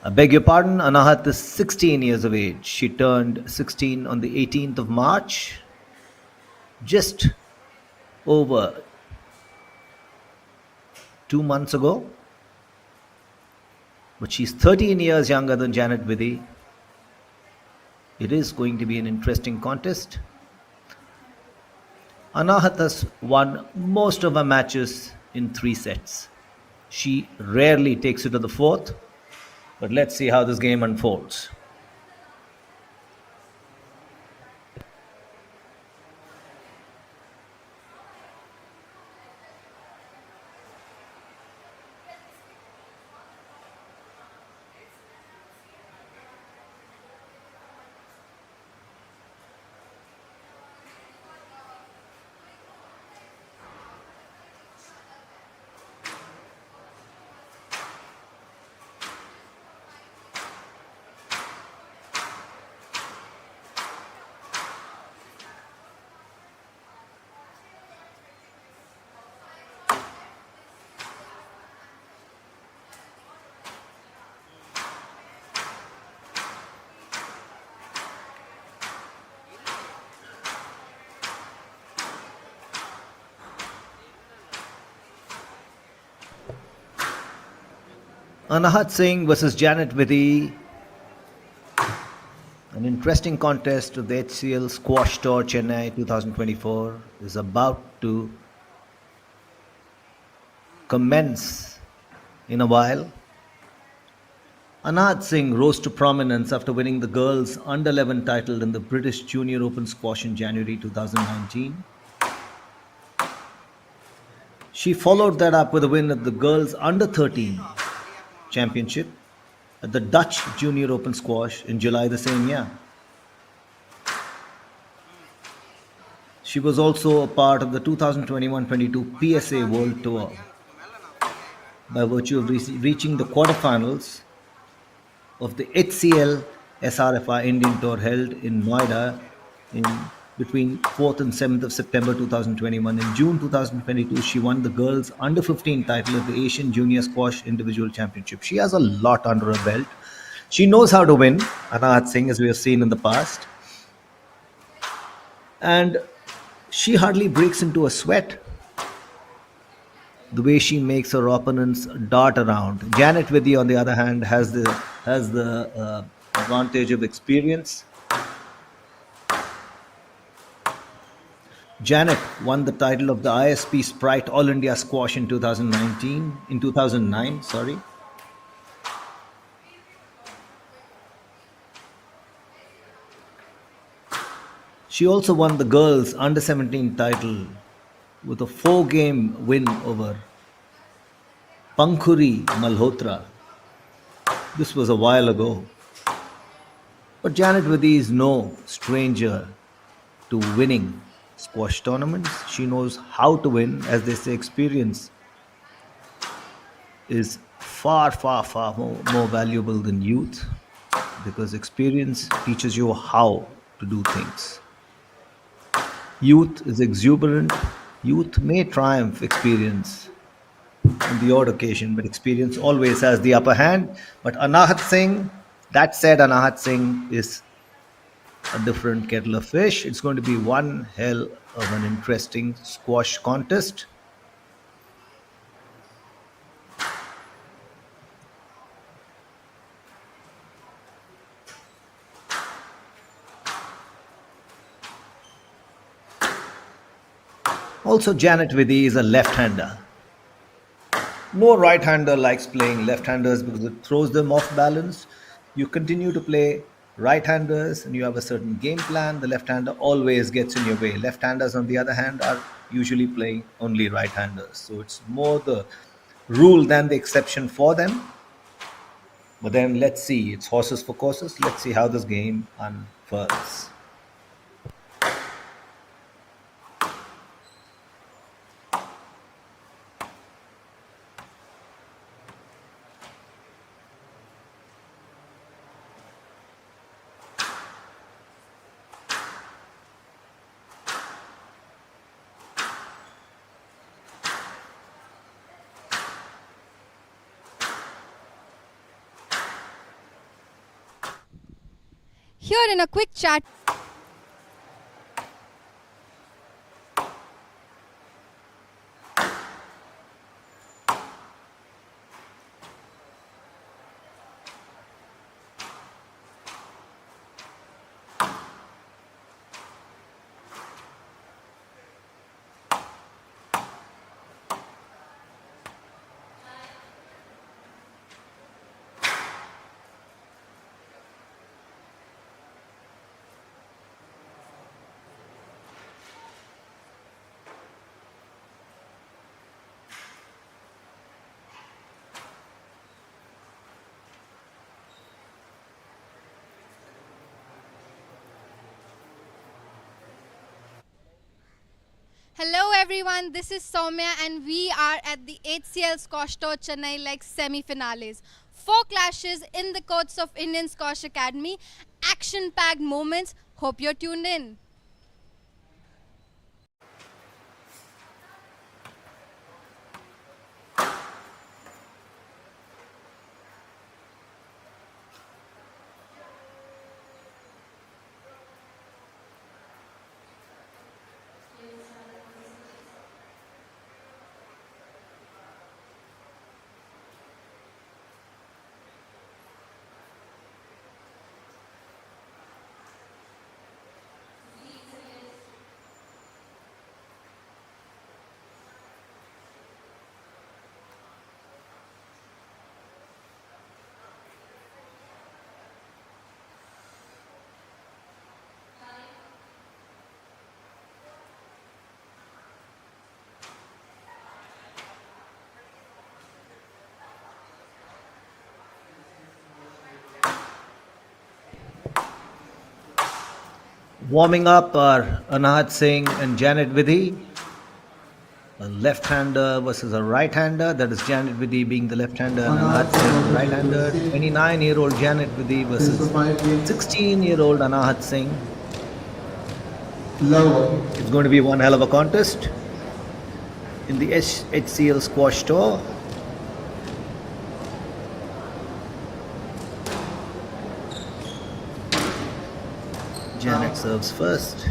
I beg your pardon, Anahat is 16 years of age. She turned 16 on the 18th of March, just over 2 months ago. But she's 13 years younger than Janet Vidhi. It is going to be an interesting contest. Anahat has won most of her matches in 3 sets. She rarely takes it to the fourth, but let's see how this game unfolds. Anahat Singh versus Janet Vidhi, an interesting contest of the HCL Squash Tour Chennai 2024 is about to commence in a while. Anahat Singh rose to prominence after winning the girls under 11 title in the British Junior Open Squash in January 2019. She followed that up with a win at the girls under 13 championship at the Dutch Junior Open Squash in July the same year. She was also a part of the 2021-22 PSA World Tour by virtue of reaching the quarterfinals of the HCL SRFI Indian Tour held in Noida in between 4th and 7th of September 2021. In June 2022, she won the girls under 15 title at the Asian Junior Squash Individual Championship. She has a lot under her belt. She knows how to win, Anahat Singh, as we have seen in the past. And she hardly breaks into a sweat the way she makes her opponents dart around. Janet Vidhi, on the other hand, has the advantage of experience. Janet won the title of the ISP Sprite All India Squash in 2009, sorry. She also won the girls under 17 title with a 4-game win over Pankhuri Malhotra. This was a while ago. But Janet Vidhi is no stranger to winning squash tournaments. She knows how to win. As they say, experience is far, far, far more valuable than youth, because experience teaches you how to do things. Youth is exuberant. Youth may triumph experience on the odd occasion, but experience always has the upper hand. But Anahat Singh, that said, Anahat Singh is a different kettle of fish. It's going to be one hell of an interesting squash contest. Also, Janet Vidhi is a left-hander. No right-hander likes playing left-handers because it throws them off balance. You continue to play right-handers and you have a certain game plan. The left-hander always gets in your way. Left-handers, on the other hand, are usually playing only right-handers. So it's more the rule than the exception for them. But then let's see. It's horses for courses. Let's see how this game unfurls. Here in a quick chat. Hello everyone, this is Soumya and we are at the HCL Squash Tour Chennai like semi-finales. 4 clashes in the courts of Indian Squash Academy, action-packed moments. Hope you're tuned in. Warming up are Anahat Singh and Janet Vidhi. A left-hander versus a right-hander. That is Janet Vidhi being the left-hander and Anahat Singh the right-hander. 29-year-old Janet Vidhi versus 16-year-old Anahat Singh. It's going to be one hell of a contest in the HCL Squash Tour. Janet serves first.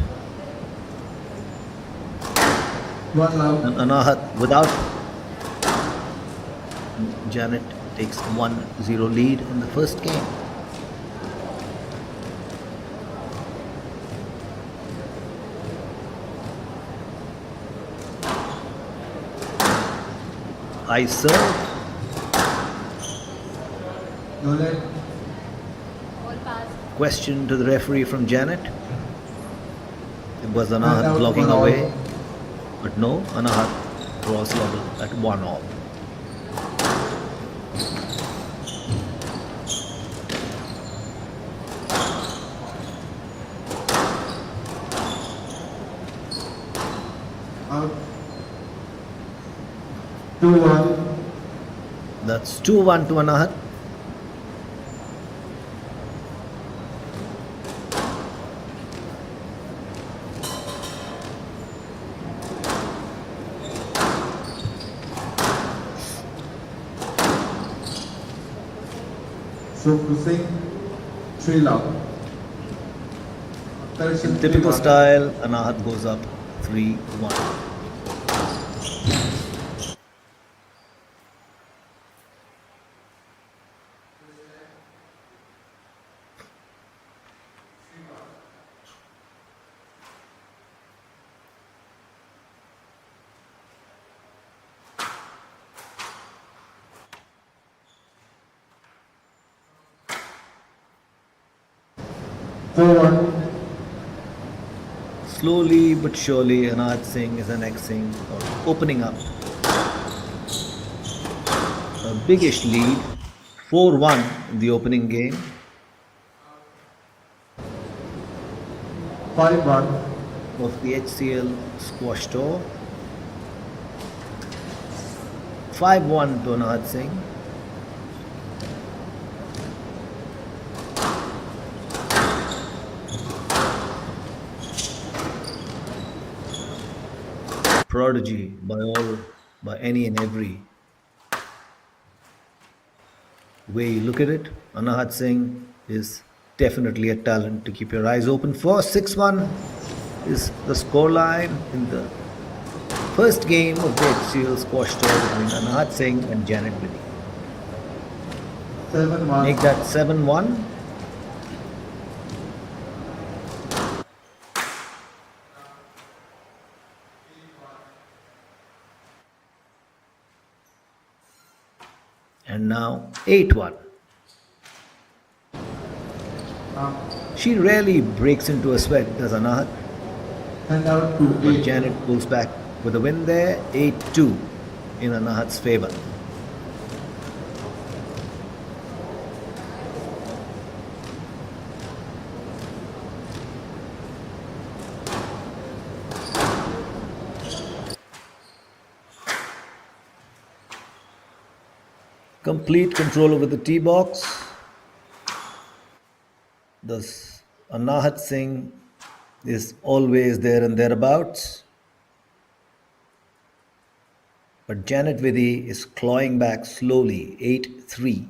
And Anahat without. Janet takes 1-0 lead in the first game. I serve. Question to the referee from Janet. It was Anahat blocking away. But no, Anahat draws level at 1-all. Out. 2-1. That's 2-1 to Anahat. Singh, 3 love. In typical style, Anahat goes up 3-1. Slowly but surely, Anahat Singh is annexing or opening up a biggish lead, 4-1 in the opening game. 5-1. Of the HCL Squash Tour. 5-1 to Anahat Singh. Prodigy by any and every way you look at it. Anahat Singh is Definitely a talent to keep your eyes open for. 6-1 is the scoreline in the first game of the HCL squash tour between Anahat Singh and Janet Biddy. 7-1. Make that 7-1. And now 8-1. She rarely breaks into a sweat, does Anahat? Hand out to But 8. Janet pulls back with a win there, 8-2 in Anahat's favor. Complete control over the tee box. Thus, Anahat Singh is always there and thereabouts. But Janet Vidhi is clawing back slowly, 8-3.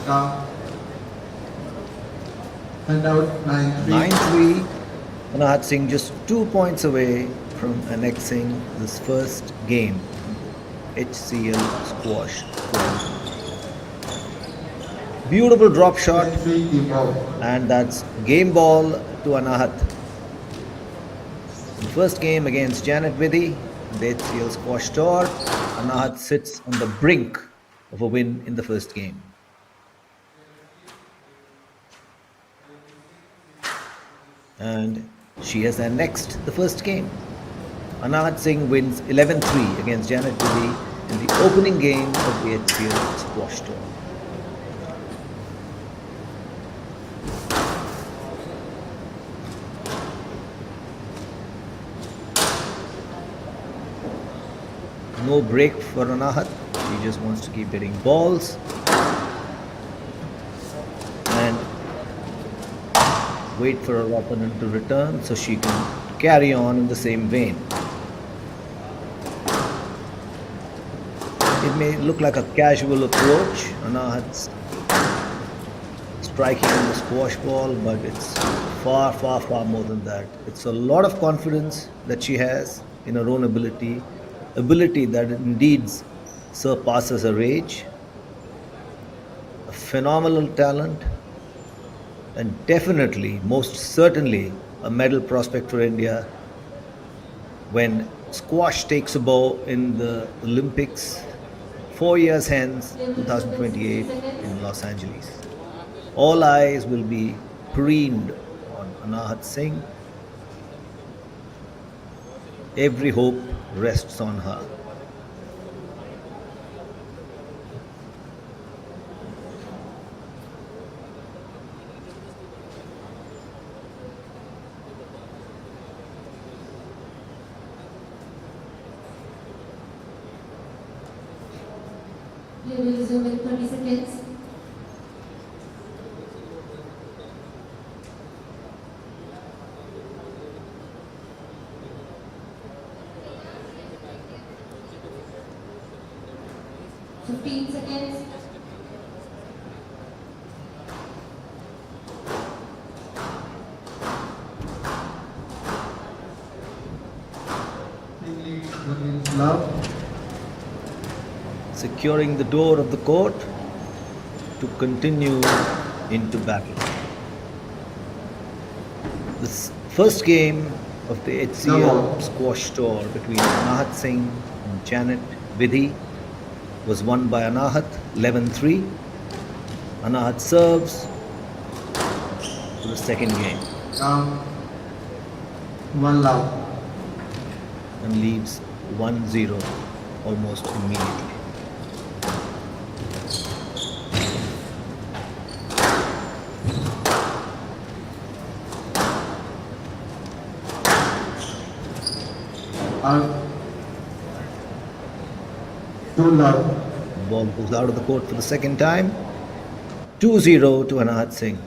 Now, hand out 9-3. 9-3. Anahat Singh just 2 points away from annexing this first game, HCL squash tournament. Beautiful drop shot, 10-3 team ball. and that's game ball to Anahat. The first game against Janet Vidhi, the HCL squash tour, Anahat sits on the brink of a win in the first game. And she has annexed the first game. Anahat Singh wins 11-3 against Janet Vidhi in the opening game of the HCL squash tour. No break for Anahat. She just wants to keep hitting balls and wait for her opponent to return so she can carry on in the same vein. It may look like a casual approach, Anahat's striking the squash ball, but it's far, far, far more than that. It's a lot of confidence that she has in her own ability that indeed surpasses her age, a phenomenal talent, and definitely, most certainly, a medal prospect for India when squash takes a bow in the Olympics 4 years hence, 2028 in Los Angeles. All eyes will be preened on Anahat Singh. Every hope rests on her. You will resume in 30 seconds. Fifteen seconds. Team lead against love. Securing the door of the court to continue into battle. This first game of the HCL squash tour between Anahat Singh and Janet Vidhi was won by Anahat 11-3. Anahat serves for the second game Down 1 love. and leads 1-0 almost immediately. Out 2 love. Ball goes out of the court for the second time. 2-0 to Anahat Singh.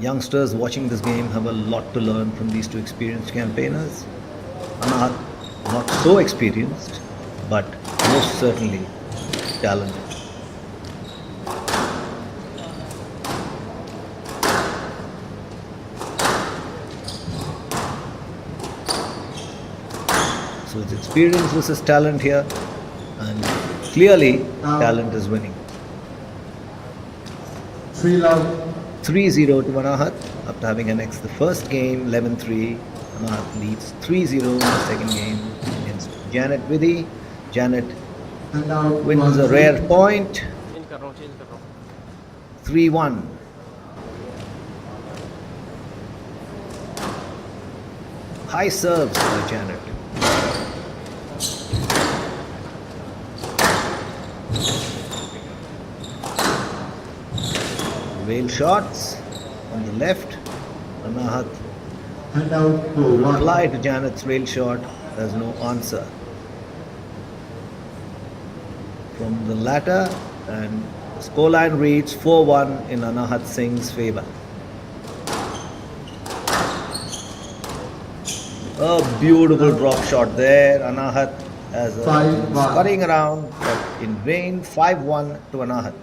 Youngsters watching this game have a lot to learn from these two experienced campaigners. Anahat, not so experienced, but most certainly talented. So it's experience versus talent here, and clearly talent is winning. 3 love. 3-0 to Anahat after having annexed the first game 11-3. Anahat leads 3-0 in the second game against Janet Vidhi. Janet And out wins a 1 rare 3. point change कर रहा हूँ 3-1. High serves by Janet. Whale shots on the left. Anahat And out to 1. reply to Janet's rail shot. There's no answer from the latter, and scoreline reads 4-1 in Anahat Singh's favor. A beautiful drop shot there. Anahat as a 5-1. scurrying around, but in vain. 5-1 to Anahat.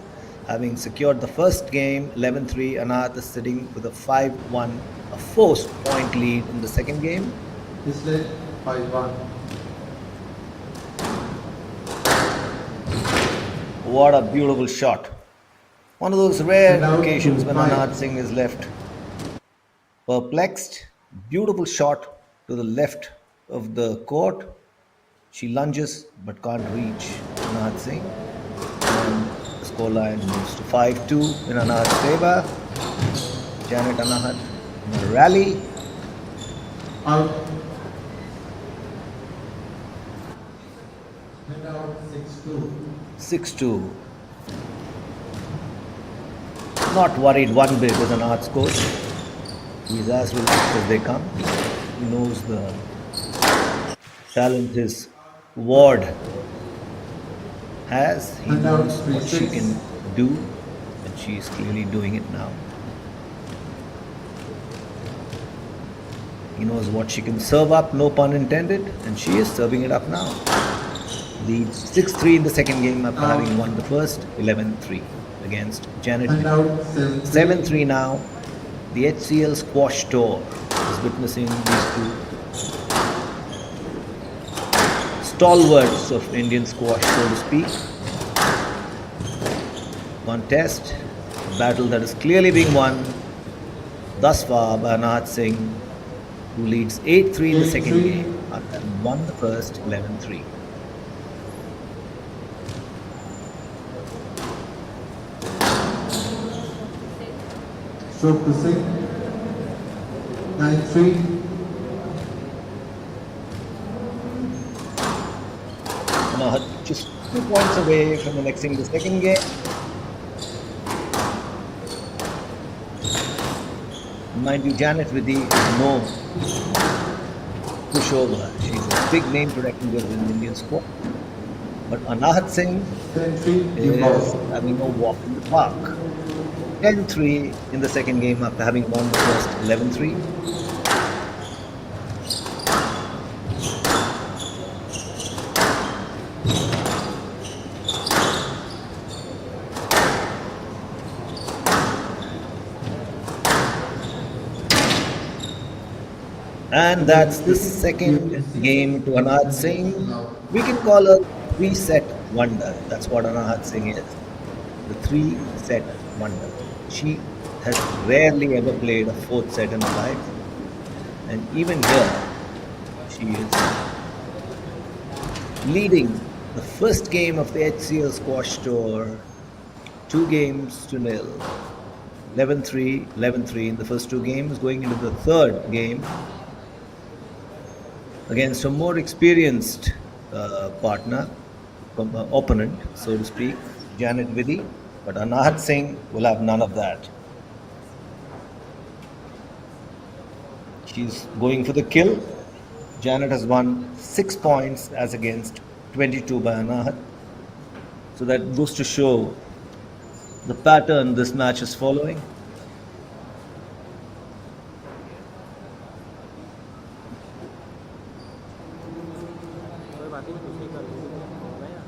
Having secured the first game 11-3, Anahat is sitting with a 5-1, a forced point lead in the second game. Is led 5-1. What a beautiful shot. One of those rare And out occasions to when 5. Anahat Singh is left perplexed. Beautiful shot to the left of the court. She lunges but can't reach Anahat Singh. And the scoreline moves to 5-2 in Anahat's favor. Janet Anahat in a rally. Out. And out 6-2. 6-2. Not worried one bit with Anahat's coach. He's as relaxed as they come. He knows the talent his ward has. He And out knows what she 3-6. can do, and she is clearly doing it now. He knows what she can serve up, no pun intended, and she is serving it up now. Leads 6-3 in the second game after having won the first 11-3 against Janet. And out 7-3. 7-3 now. The HCL squash tour is witnessing these two stalwarts of Indian squash, so to speak. Contest, a battle that is clearly being won thus far by Anahat Singh, who leads 8-3 in the second 8-3. game after having won the first 11-3. Stroke to 6. 9-3. Anahat just 2 points away from annexing the second game. Mind you, Janet Vidhi is no pushover. She's a big name to reckon with in Indian sport. But Anahat Singh 10-3. is Default. having a walk in the park. 10-3 in the second game after having won the first 11-3. And that's the second game to Anahat Singh. We can call her three-set wonder. That's what Anahat Singh is. The three-set wonder. She has rarely ever played a fourth set in her life. And even here, she is leading the first game of the HCL squash tour 2-0. 11-3, 11-3 in the first two games, going into the third game against a more experienced partner, opponent, so to speak, Janet Vidhi. But Anahat Singh will have none of that. She's going for the kill. Janet has won 6 points as against 22 by Anahat. So that goes to show the pattern this match is following. आती नहीं दूसरी कर हो गया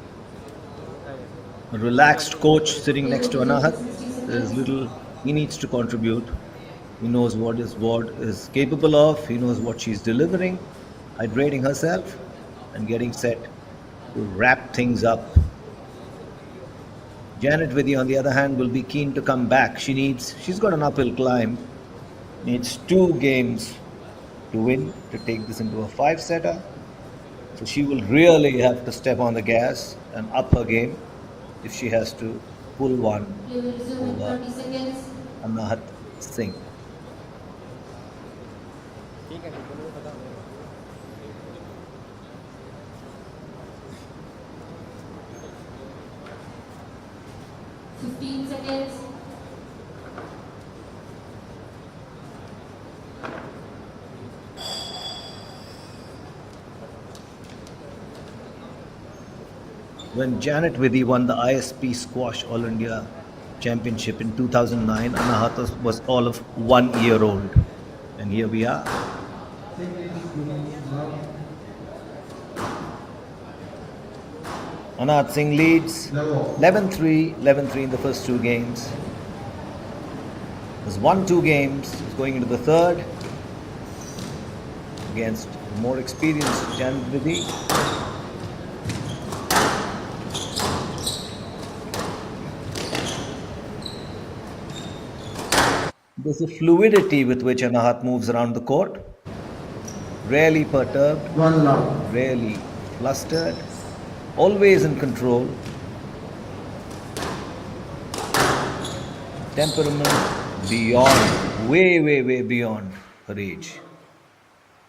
A relaxed coach sitting next to Anahat. There's little he needs to contribute. He knows what is capable of. He knows what she's delivering, hydrating herself, and getting set to wrap things up. Janet Vidhi, on the other hand, will be keen to come back. She's got an uphill climb. Needs two games to win to take this into a five-setter. So she will really have to step on the gas and up her game if she has to pull one Play will resume in over 30 seconds. Anahat Singh. ठीक है ठीक है मुझे पता है 15 seconds. When Janet Vidhi won the ISP Squash All India Championship in 2009, Anahat was all of 1 year old. And here we are. Anahat Singh leads 11-3, 11-3 in the first two games. Has won two games, is going into the third against the more experienced Janet Vidhi. There's a fluidity with which Anahat moves around the court. Rarely perturbed, One love. rarely flustered, always in control. Temperament beyond, way beyond her age.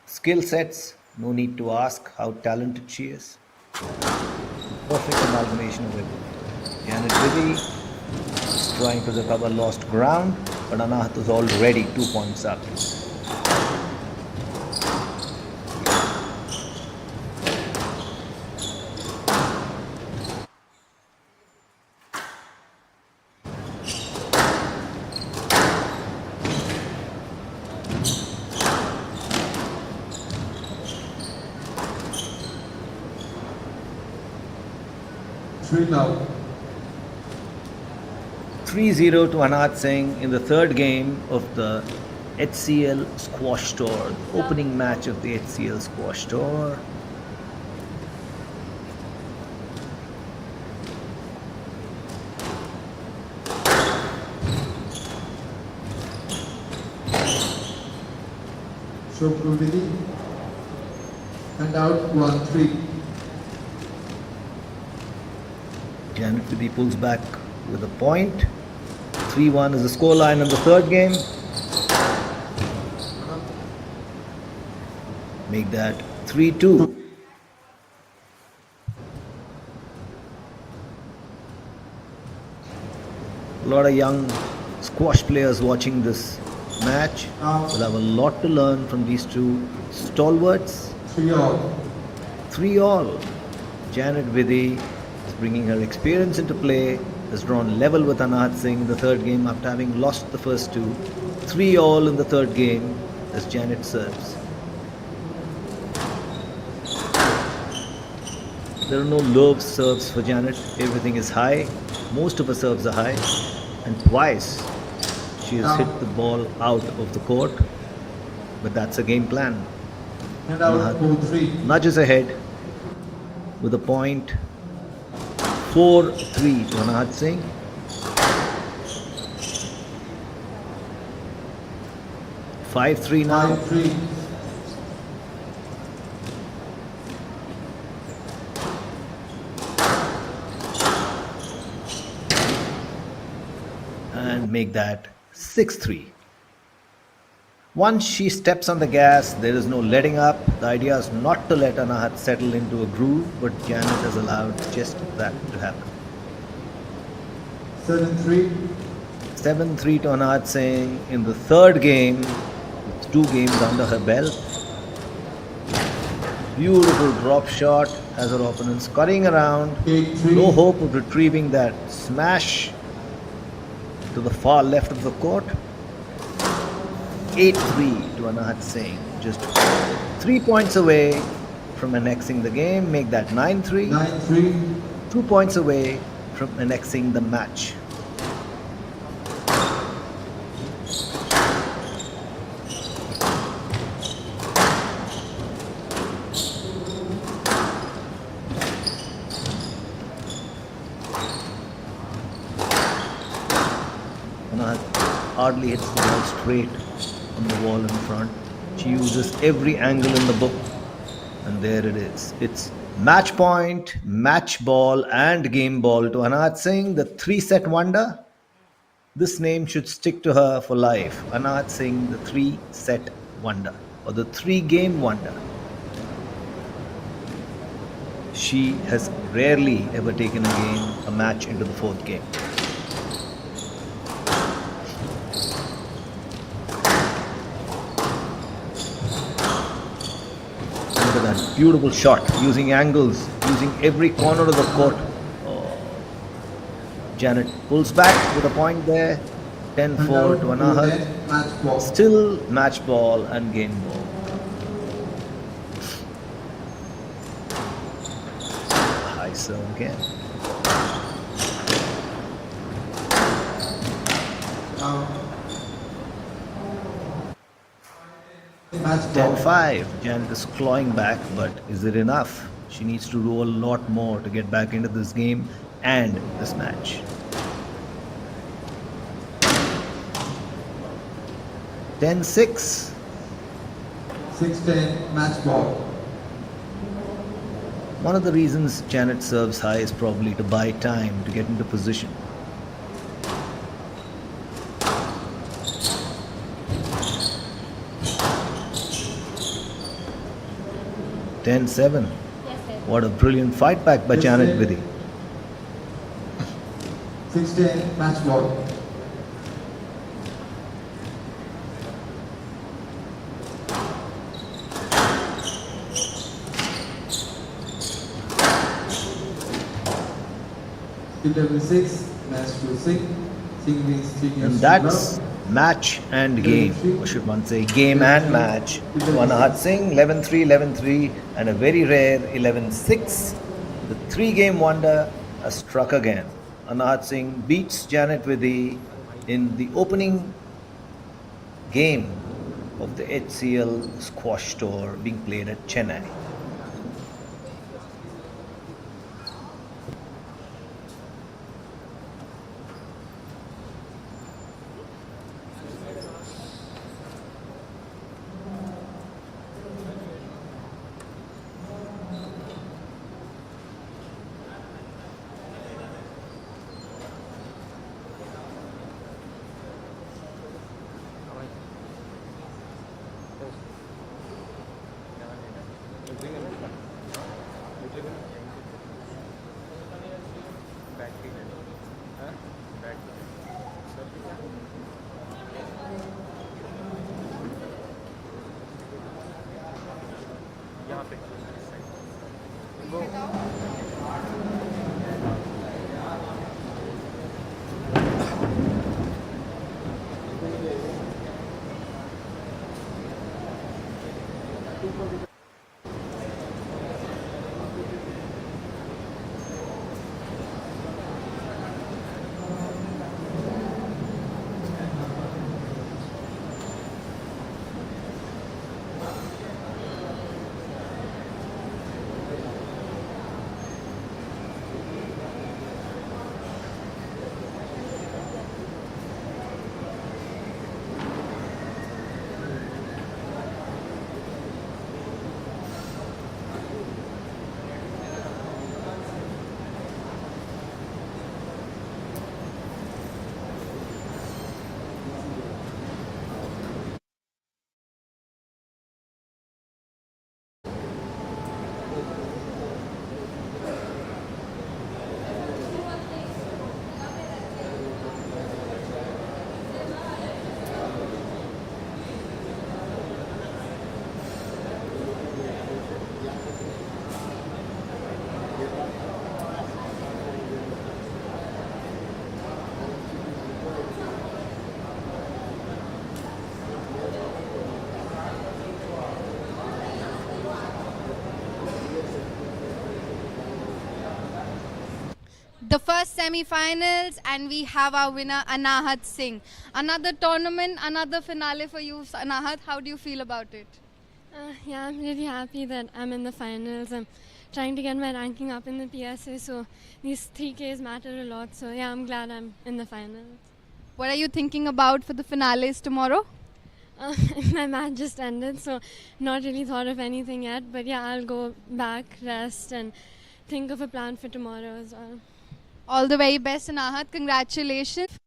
Skill sets, no need to ask how talented she is. Perfect amalgamation of everything. Janet Vidhi is trying to recover lost ground, but Anahat is already 2 points up. Three love. 3-0 to Anahat Singh in the third game of the HCL Squash Tour, the opening match of the HCL Squash Tour. Shokruvidhi. And out 1-3. Janet Vidhi pulls back with a point. 3-1 is the scoreline in the third game. Make that 3-2. A lot of young squash players watching this match will have a lot to learn from these two stalwarts. 3-all. 3-all. Janet Vidhi is bringing her experience into play, has drawn level with Anahat Singh in the third game after having lost the first two. 3-all in the third game as Janet serves. There are no low serves for Janet. Everything is high. Most of her serves are high. And twice she has hit the ball out of the court. But that's a game plan. And out 4-3. Nudges ahead with a point. 4-3 to Anahat Singh. Five-three now. 5-3. And make that 6-3. Once she steps on the gas, there is no letting up. The idea is not to let Anahat settle into a groove, but Janet has allowed just that to happen. 7-3. 7-3 to Anahat Singh in the third game, with 2 games under her belt. Beautiful drop shot as her opponent scurrying around. 8-3. No hope of retrieving that smash to the far left of the court. 8-3 to Anahat Singh. Just 3 points away from annexing the game, make that 9-3. 9-3. 2 points away from annexing the match. Anahad hardly hits the ball straight on the wall in front. She uses every angle in the book, and there it is. It's match point, match ball, and game ball to Anahad Singh, the 3-set wonder. This name should stick to her for life. Anahad Singh, the 3-set wonder, or the 3-game wonder. She has rarely ever taken a match into the 4th game. Look at that beautiful shot, using angles, using every corner of the court. Oh. Janet pulls back with a point there. 10-4 to Anahad. Match ball. Still match ball and game ball. High serve again. Match ball. 10-5. Janet is clawing back, but is it enough? She needs to do a lot more to get back into this game and this match. 10-6. 6-10. Match ball. One of the reasons Janet serves high is probably to buy time to get into position. Ten seven. Yes, sir. What a brilliant fight back by Yes, Janet sir. Vidhi. 6-10. Match ball. Eleven 6. Match to Singh. Singh means Singh And is that's match and game, or should one say game and match. To Anahad Singh, 11-3, 11-3, and a very rare 11-6. The 3-game wonder has struck again. Anahad Singh beats Janet Vidhi in the opening game of the HCL squash tour being played at Chennai. The first semi-finals, and we have our winner Anahat Singh. Another tournament, another finale for you, Anahat. How do you feel about it? Yeah, I'm really happy that I'm in the finals. I'm trying to get my ranking up in the PSA, so these 3Ks matter a lot. So yeah, I'm glad I'm in the finals. What are you thinking about for the finales tomorrow? My match just ended, so not really thought of anything yet. But yeah, I'll go back, rest, and think of a plan for tomorrow as well. All the very best, Anahat. Congratulations.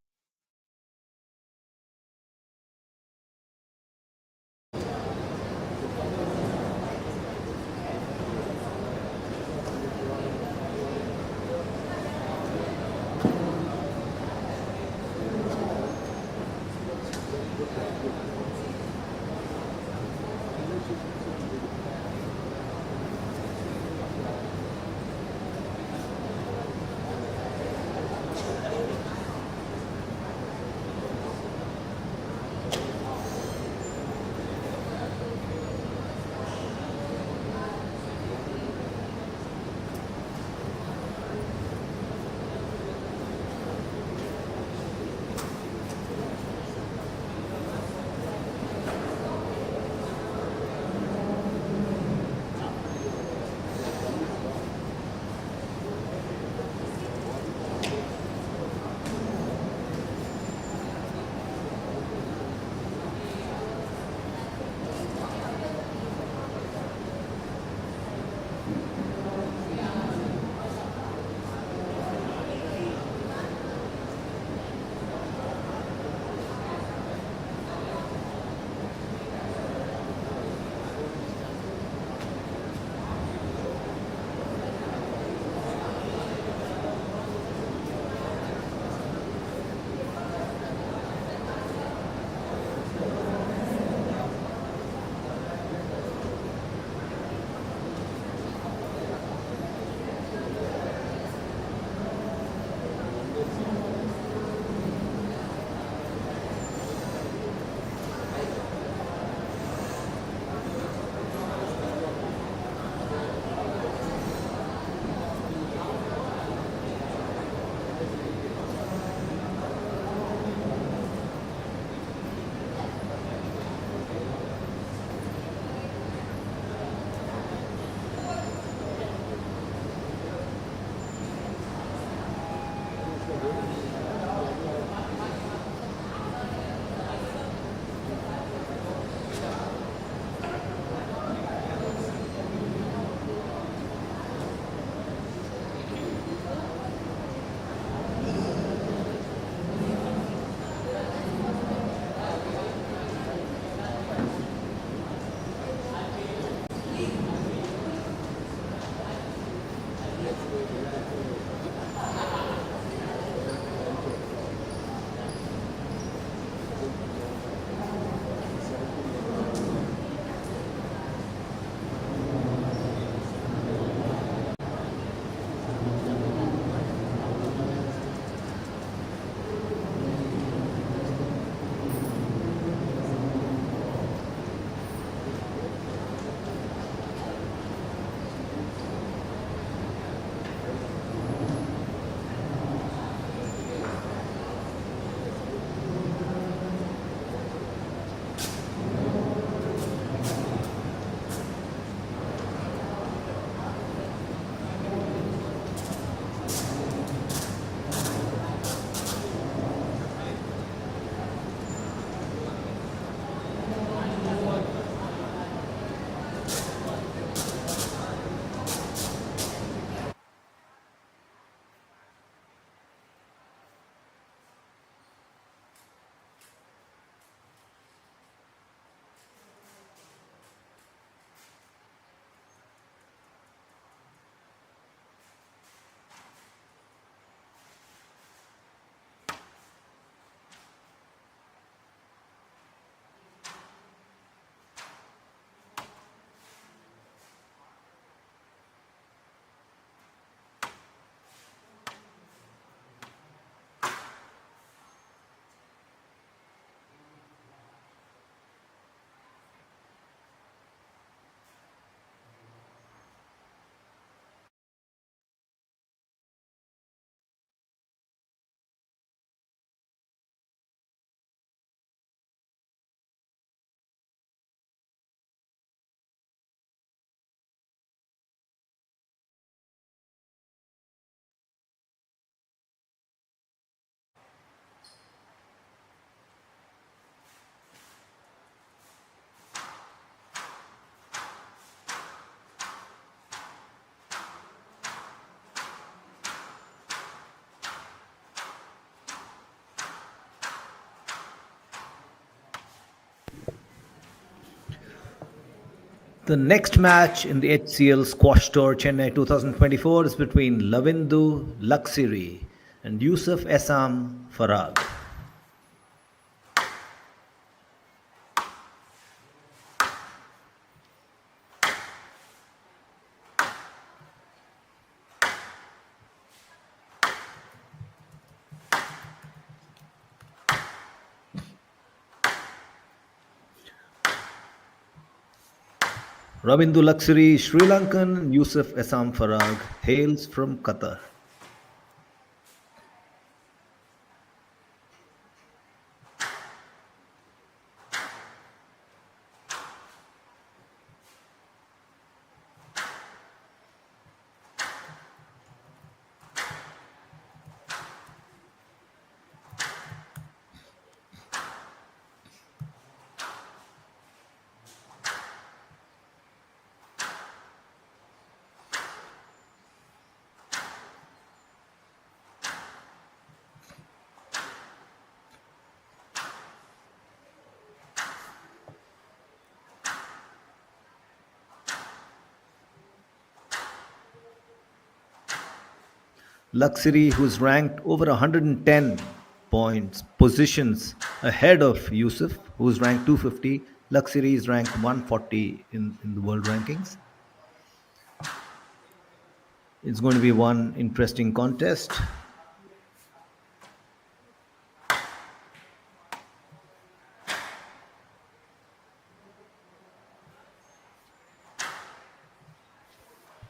The next match in the HCL Squash Tour Chennai 2024 is between Lavindu Laksiri and Yusuf Essam Farag. Ravindu Laksiri, Sri Lankan, Yusuf Essam Farag hails from Qatar. Laksiri, who's ranked over 110 points, positions ahead of Yusuf, who's ranked 250. Laksiri is ranked 140 in the world rankings. It's going to be one interesting contest.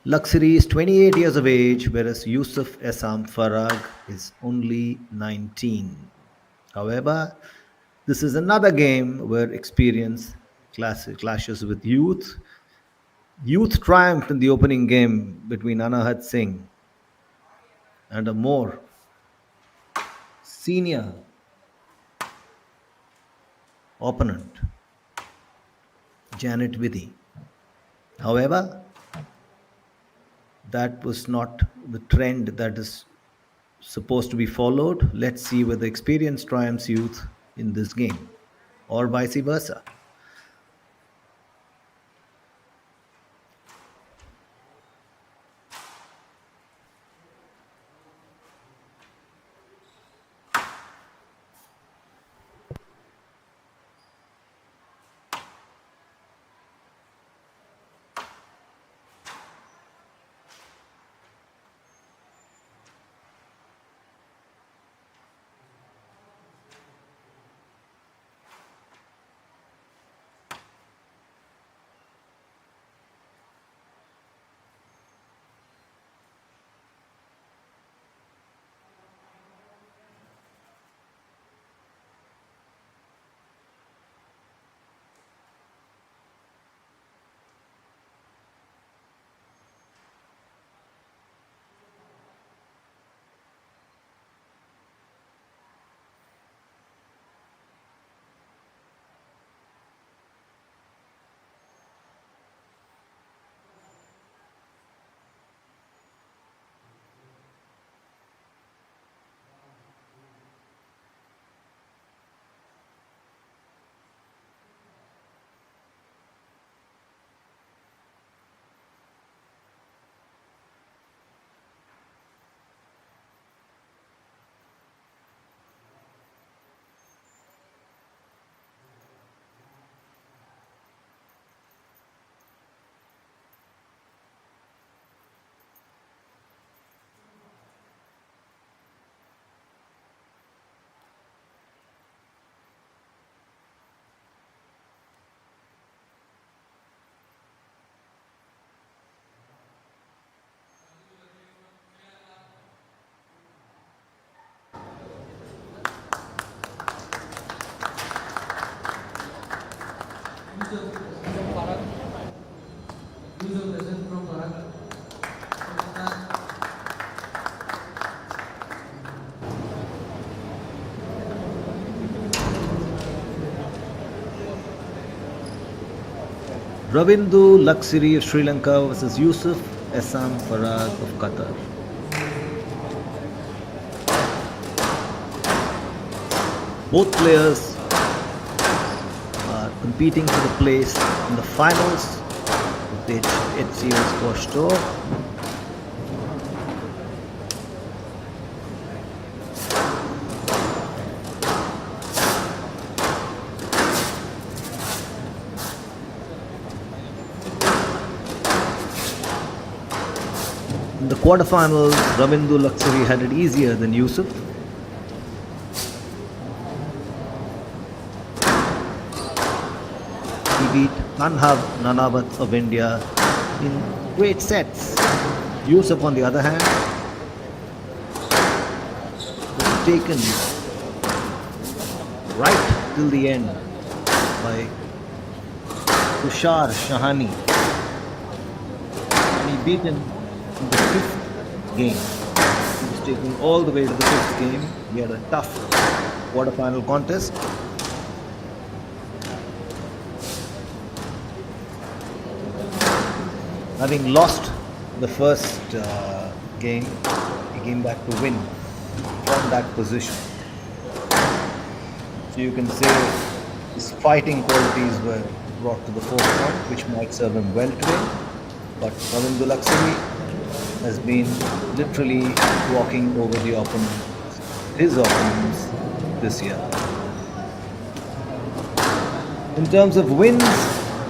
Laksiri is 28 years of age, whereas Yusuf Essam Farag is only 19. However, this is another game where experience clashes with youth. Youth triumphed in the opening game between Anahat Singh and a more senior opponent, Janet Vidhi. However, that was not the trend that is supposed to be followed. Let's see whether experience triumphs youth in this game or vice versa. Yusuf Essam from Farag. Ravindu Laksiri of Sri Lanka versus Yusuf Essam Farag of Qatar. Both players are competing for the place in the finals the HCL squash tour. In the quarterfinals, Ravindu Luxury had it easier than Yusuf. He beat Nanhav Nanavat of India in great sets. Yusuf, on the other hand, was taken right till the end by Tushar Shahani. And he beat him in the fifth game. He was taken all the way to the fifth game. He had a tough quarterfinal contest. Having lost the first game, he came back to win from that position. So you can say his fighting qualities were brought to the forefront, which might serve him well today. But Ravindu Luxury has been literally walking over the opponents, his opponents this year. In terms of wins,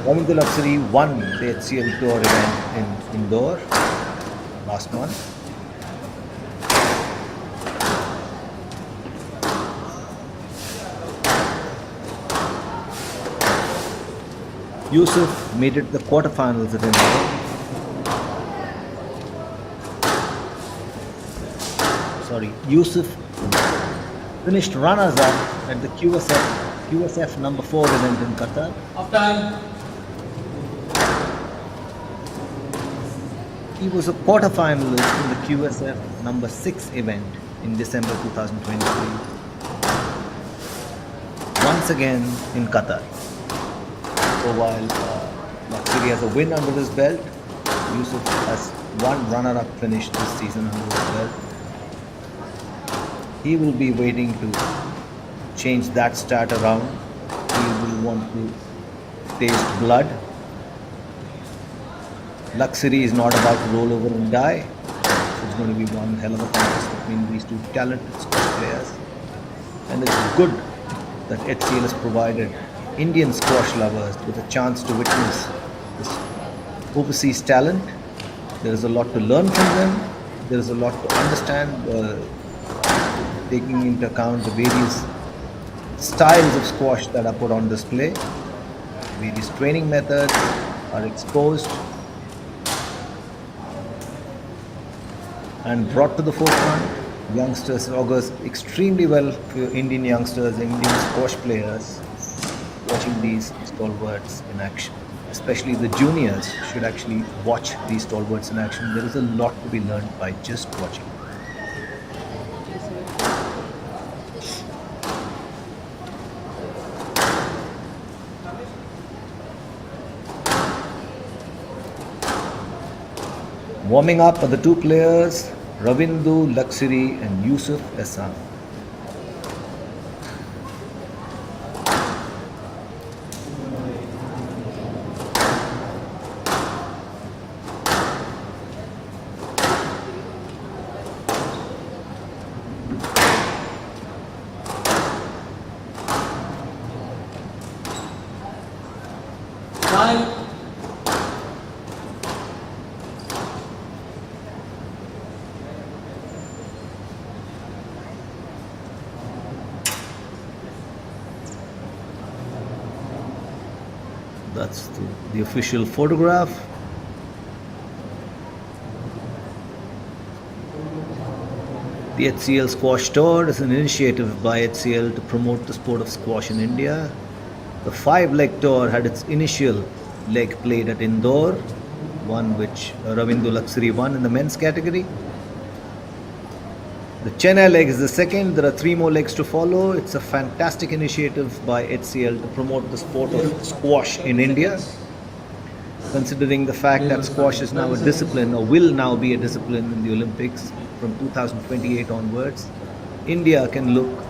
Ravindu Luxury won the HCL Tour event in Indore last month. Yusuf made it to the quarterfinals at Indore. Yusuf finished runners-up at the QSF number 4 event in Qatar. Half time. He was a quarterfinalist in the QSF number 6 event in December 2023. Once again in Qatar. So while Luxury has a win under his belt, Yusuf has one runner-up finish this season under his belt. He will be waiting to change that stat around. He will want to taste blood. Luxury is not about to roll over and die. It's going to be one hell of a contest between these two talented squash players. And it's good that HCL has provided Indian squash lovers with a chance to witness this overseas talent. There is a lot to learn from them. There is a lot to understand, taking into account the various styles of squash that are put on display. Various training methods are exposed and brought to the forefront. Youngsters augurs extremely well for Indian youngsters, Indian squash players watching these stalwarts in action. Especially the juniors should actually watch these stalwarts in action. There is a lot to be learned by just watching. Warming up are the two players, Ravindu Luxury and Yusuf Ehsan. Time. That's the official photograph. The HCL Squash Tour is an initiative by HCL to promote the sport of squash in India. The 5-leg tour had its initial leg played at Indore, one which Ravindu Luxury won in the men's category. The Chennai leg is the second. There are 3 more legs to follow. It's a fantastic initiative by HCL to promote the sport of squash in India. Considering the fact that squash is now a discipline, or will now be a discipline in the Olympics from 2028 onwards, India can look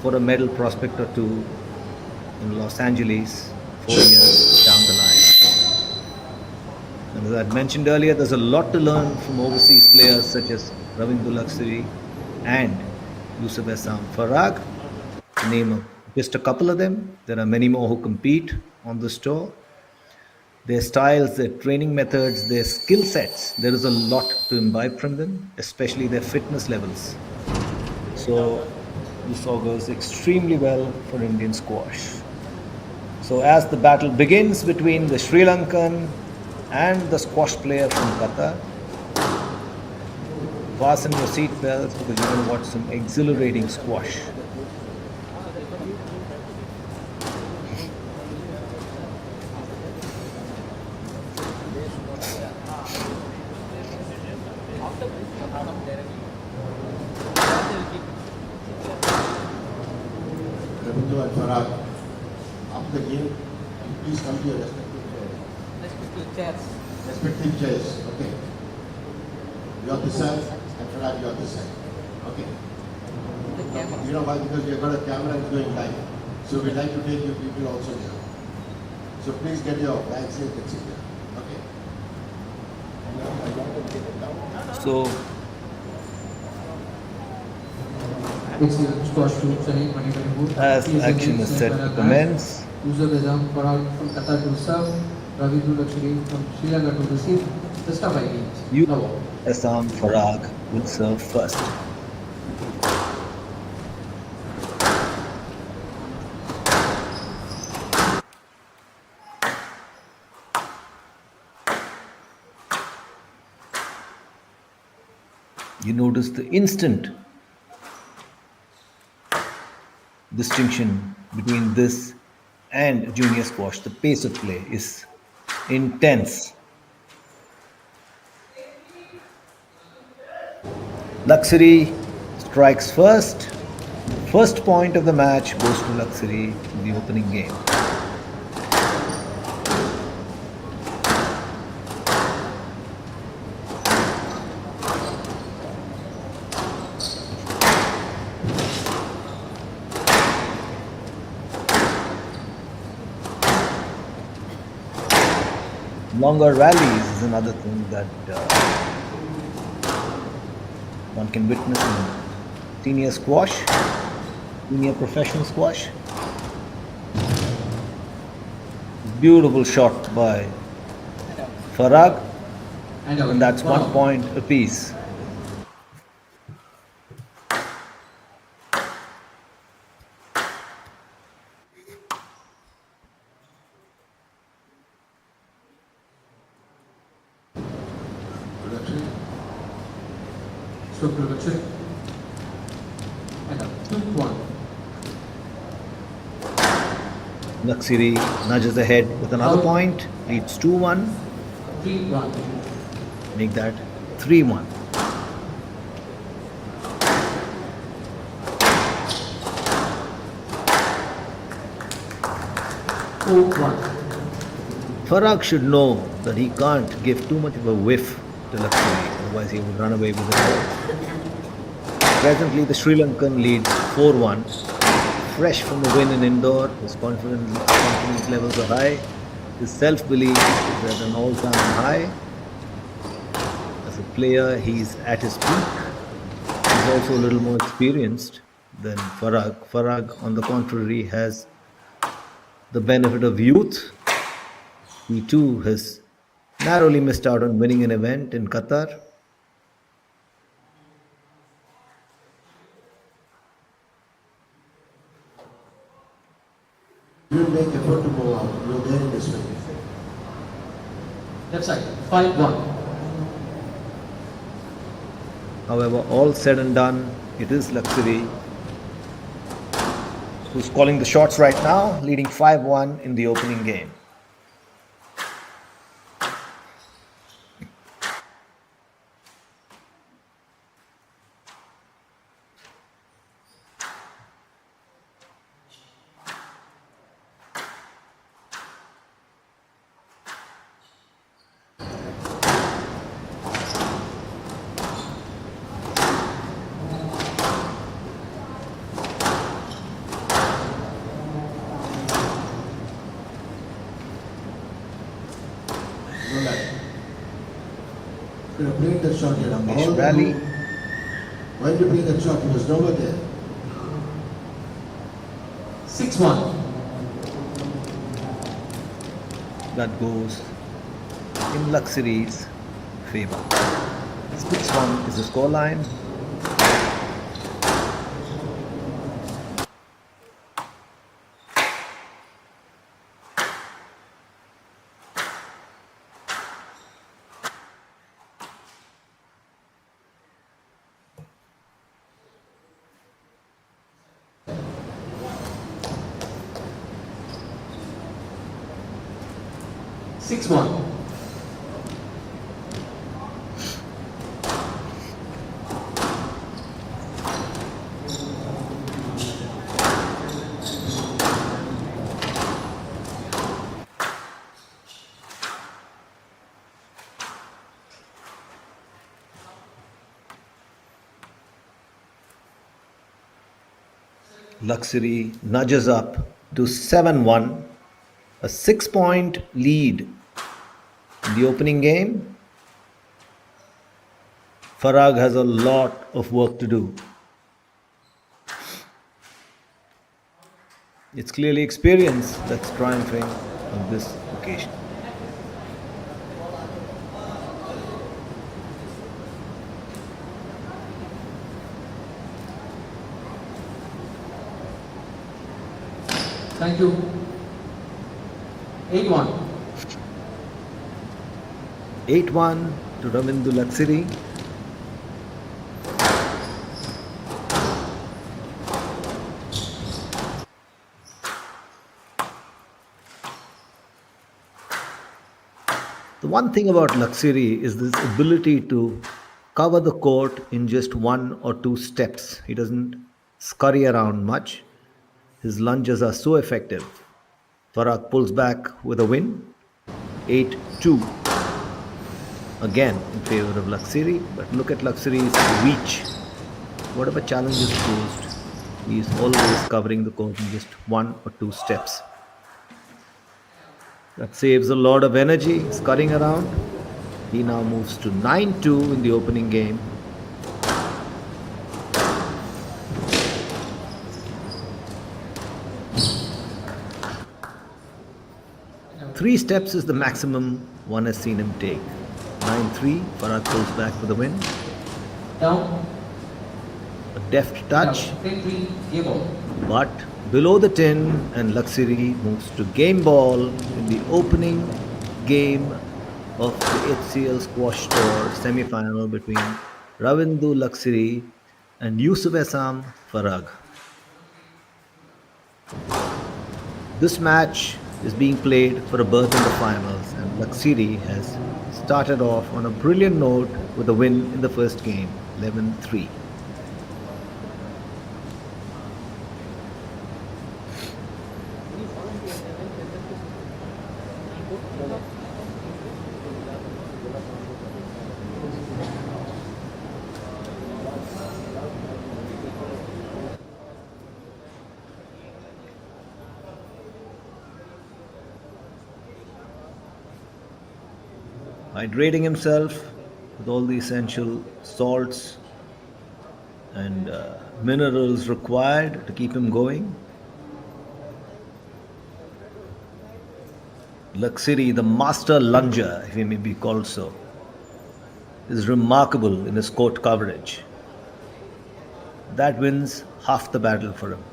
for a medal prospect or two in Los Angeles 4 years down the line. And as I mentioned earlier, there's a lot to learn from overseas players such as Ravindra Laxari and Yusuf Essam Farag, to name just a couple of them. There are many more who compete on this tour. Their styles, their training methods, their skill sets, there is a lot to imbibe from them, especially their fitness levels. So this augurs extremely well for Indian squash. So as the battle begins between the Sri Lankan and the squash player from Qatar, fasten your seat belts because you're going to watch some exhilarating squash. Ravindra and Farag, after the game, please come to your respective chairs. Respective chairs, okay. You on this side, and Farag, you on this side. Okay. You know why? Because we have got a camera and it's going live. So we'd like to take you people also here. So please get your bags here, get sit here. Okay. So HCL Squash 2 Chennai 2024. as action is set to commence, Yusuf Essam Farag from Qatar to serve, Ravindra Laxari from Sri Lanka to receive. Just a 5 games. Now, Assam Farag will serve first. You notice the instant distinction between this and junior squash. The pace of play is intense. Luxury strikes first. First point of the match goes to Luxury in the opening game. Longer rallies is another thing that one can witness in senior squash, senior professional squash. Beautiful shot by Farag, and that's 1 point apiece. Production. stroke production. And up 2-1. Luxury nudges ahead with another point, leads 2-1, 3-1. make that 3-1. Farag should know that he can't give too much of a whiff to Luxury, otherwise he would run away with the ball. Presently, the Sri Lankan leads 4-1. Fresh from the win in Indore, his confidence levels are high. His self-belief is at an all-time high. As a player, he's at his peak. He's also a little more experienced than Farag. Farag, on the contrary, has the benefit of youth. He too has narrowly missed out on winning an event in Qatar. You make effort to go out. You're there in this way. Left side, 5-1. However, all said and done, it is Luxury who's calling the shots right now, leading 5-1 in the opening game. Could have played that shot here. Ramesh All the Rally. room. Why did you play that shot? He was nowhere there. 6-1. That goes in Luxury's favor. 6-1 is the scoreline. Six one. Luxury nudges up to 7-1, a 6-point lead in the opening game. Farag has a lot of work to do. It's clearly experience that's triumphing on this occasion. Thank you. 8-1. 8-1 to Ravindu Luxury. The one thing about Luxury is this ability to cover the court in just 1 or 2 steps. He doesn't scurry around much. His lunges are so effective. Farag pulls back with a win. 8-2. Again in favor of Luxury, but look at Luxury's reach. Whatever challenge is posed, he is always covering the court in just 1 or 2 steps. That saves a lot of energy scurrying around. He now moves to 9-2 in the opening game. Three steps is the maximum one has seen him take. 9-3, Farag pulls back for the win. Down. A deft touch, 10-3. Game ball. but below the 10, and Luxury moves to game ball in the opening game of the HCL Squash Tour semi-final between Ravindu Luxury and Yusuf Essam Farag. This match is being played for a berth in the finals, and Luxury has started off on a brilliant note with a win in the first game, 11-3. Hydrating himself with all the essential salts and minerals required to keep him going. Luxury, the master lunger, if he may be called so, is remarkable in his court coverage. That wins half the battle for him.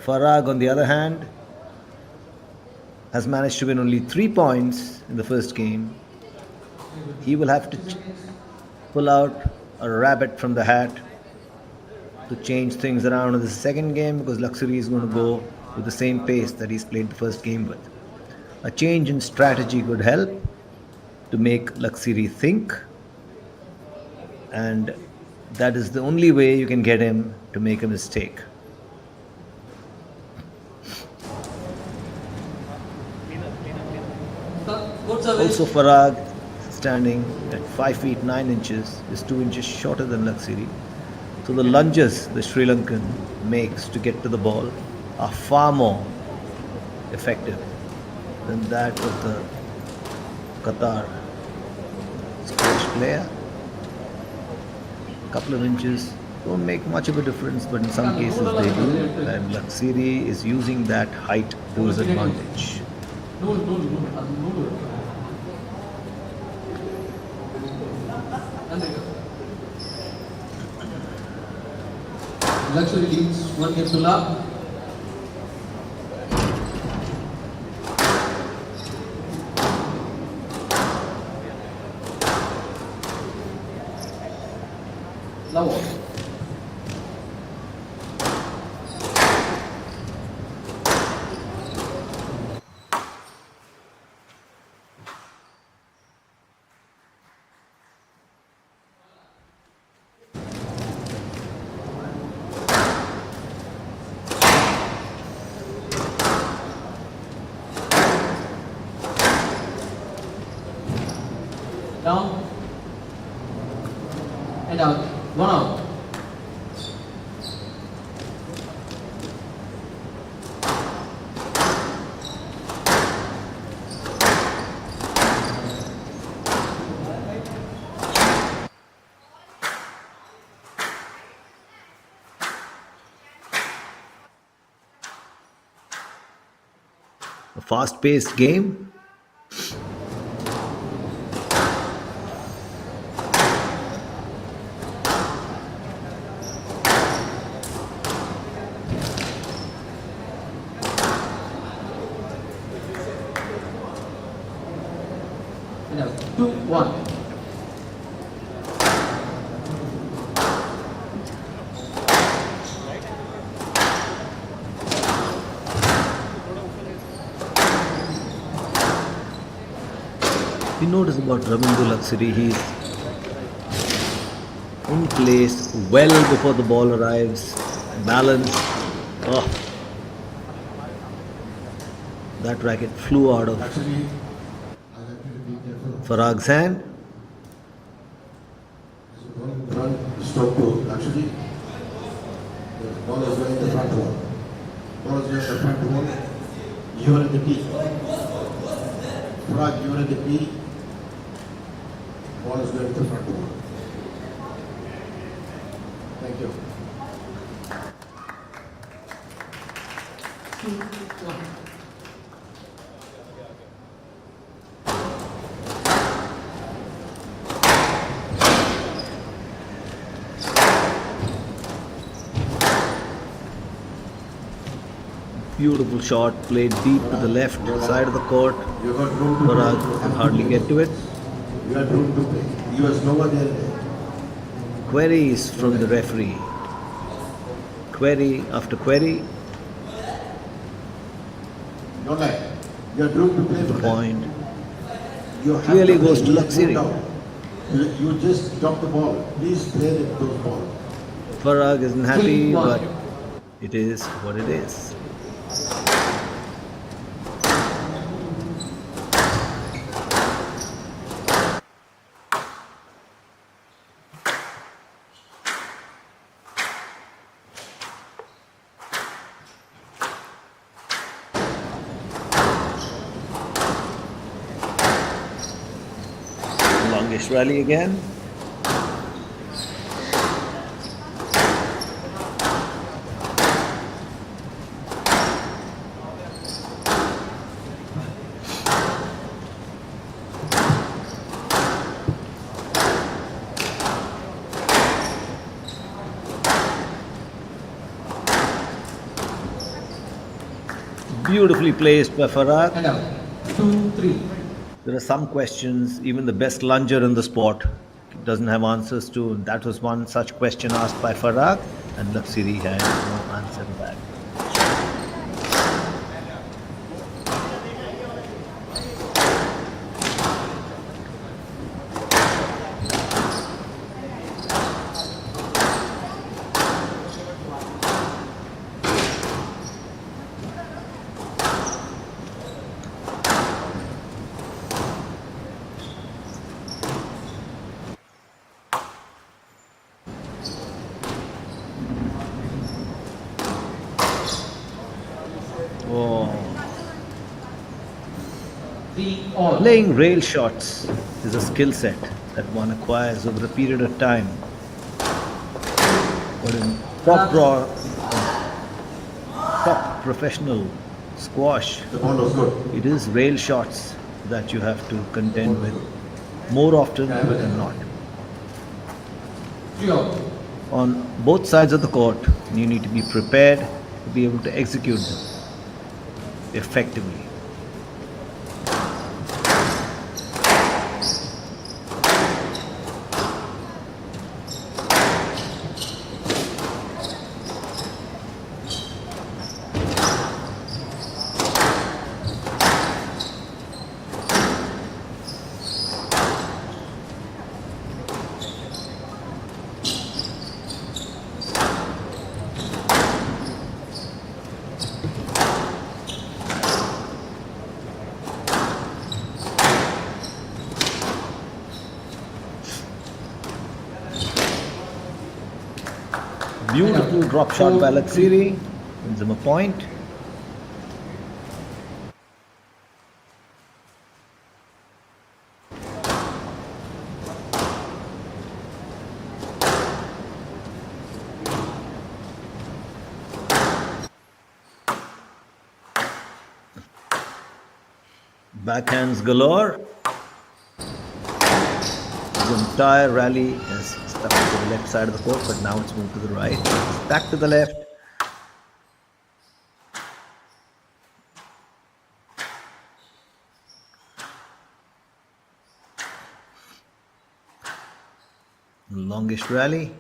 Farag, on the other hand, has managed to win only 3 points in the first game. He will have to pull out a rabbit from the hat to change things around in the second game, because Luxury is going to go with the same pace that he's played the first game with. A change in strategy could help to make Luxury think, and that is the only way you can get him to make a mistake. Good service. Also, Farag, standing at 5 feet 9 inches, is 2 inches shorter than Luxury. So the lunges the Sri Lankan makes to get to the ball are far more effective than that of the Qatar squash player. A couple of inches don't make much of a difference, but in some cases they do, and Laksiri is using that height to his advantage. Luxury leads 1 game to love. Love. Down and out. 1 out. A fast-paced game. And out. 2-1. You notice about Ravindra Laksiri, he's in place well before the ball arrives, balanced. Oh, that racket flew out of Actually, I like you to be careful. Farag's hand. As you go in the front stroke to actually, the ball is going in the front wall. Ball is going in the front wall. You are in the T. Frog, you are in the P. Ball is going to the front wall. Thank you. 2-1. Beautiful shot, played deep to the left side of the court. You got room to Farag play. could hardly get to it. You had room to play. He was nowhere there. Queries from the referee. Query after query. Don't lie. You had room to play The for point You have clearly to play. goes to He had Laksiri. moved out. You just dropped the ball. Please play those balls. Farag isn't happy, 3-1. but it is what it is. Longest rally again. Beautifully placed by Farag. And out. 2-3. There are some questions, even the best lunger in the sport doesn't have answers to. That was one such question asked by Farag, and Laksiri had no answer back. all. Playing rail shots is a skill set that one acquires over a period of time. But in top professional squash, The ball was good. it is rail shots that you have to contend with more often than not. 3 all. On both sides of the court, you need to be prepared to be able to execute them effectively. Beautiful drop shot by Laksiri. Wins him a point. Backhands galore. The entire rally is stuck to the left side of the court, but now it's moved to the right. It's back to the left. Longest rally.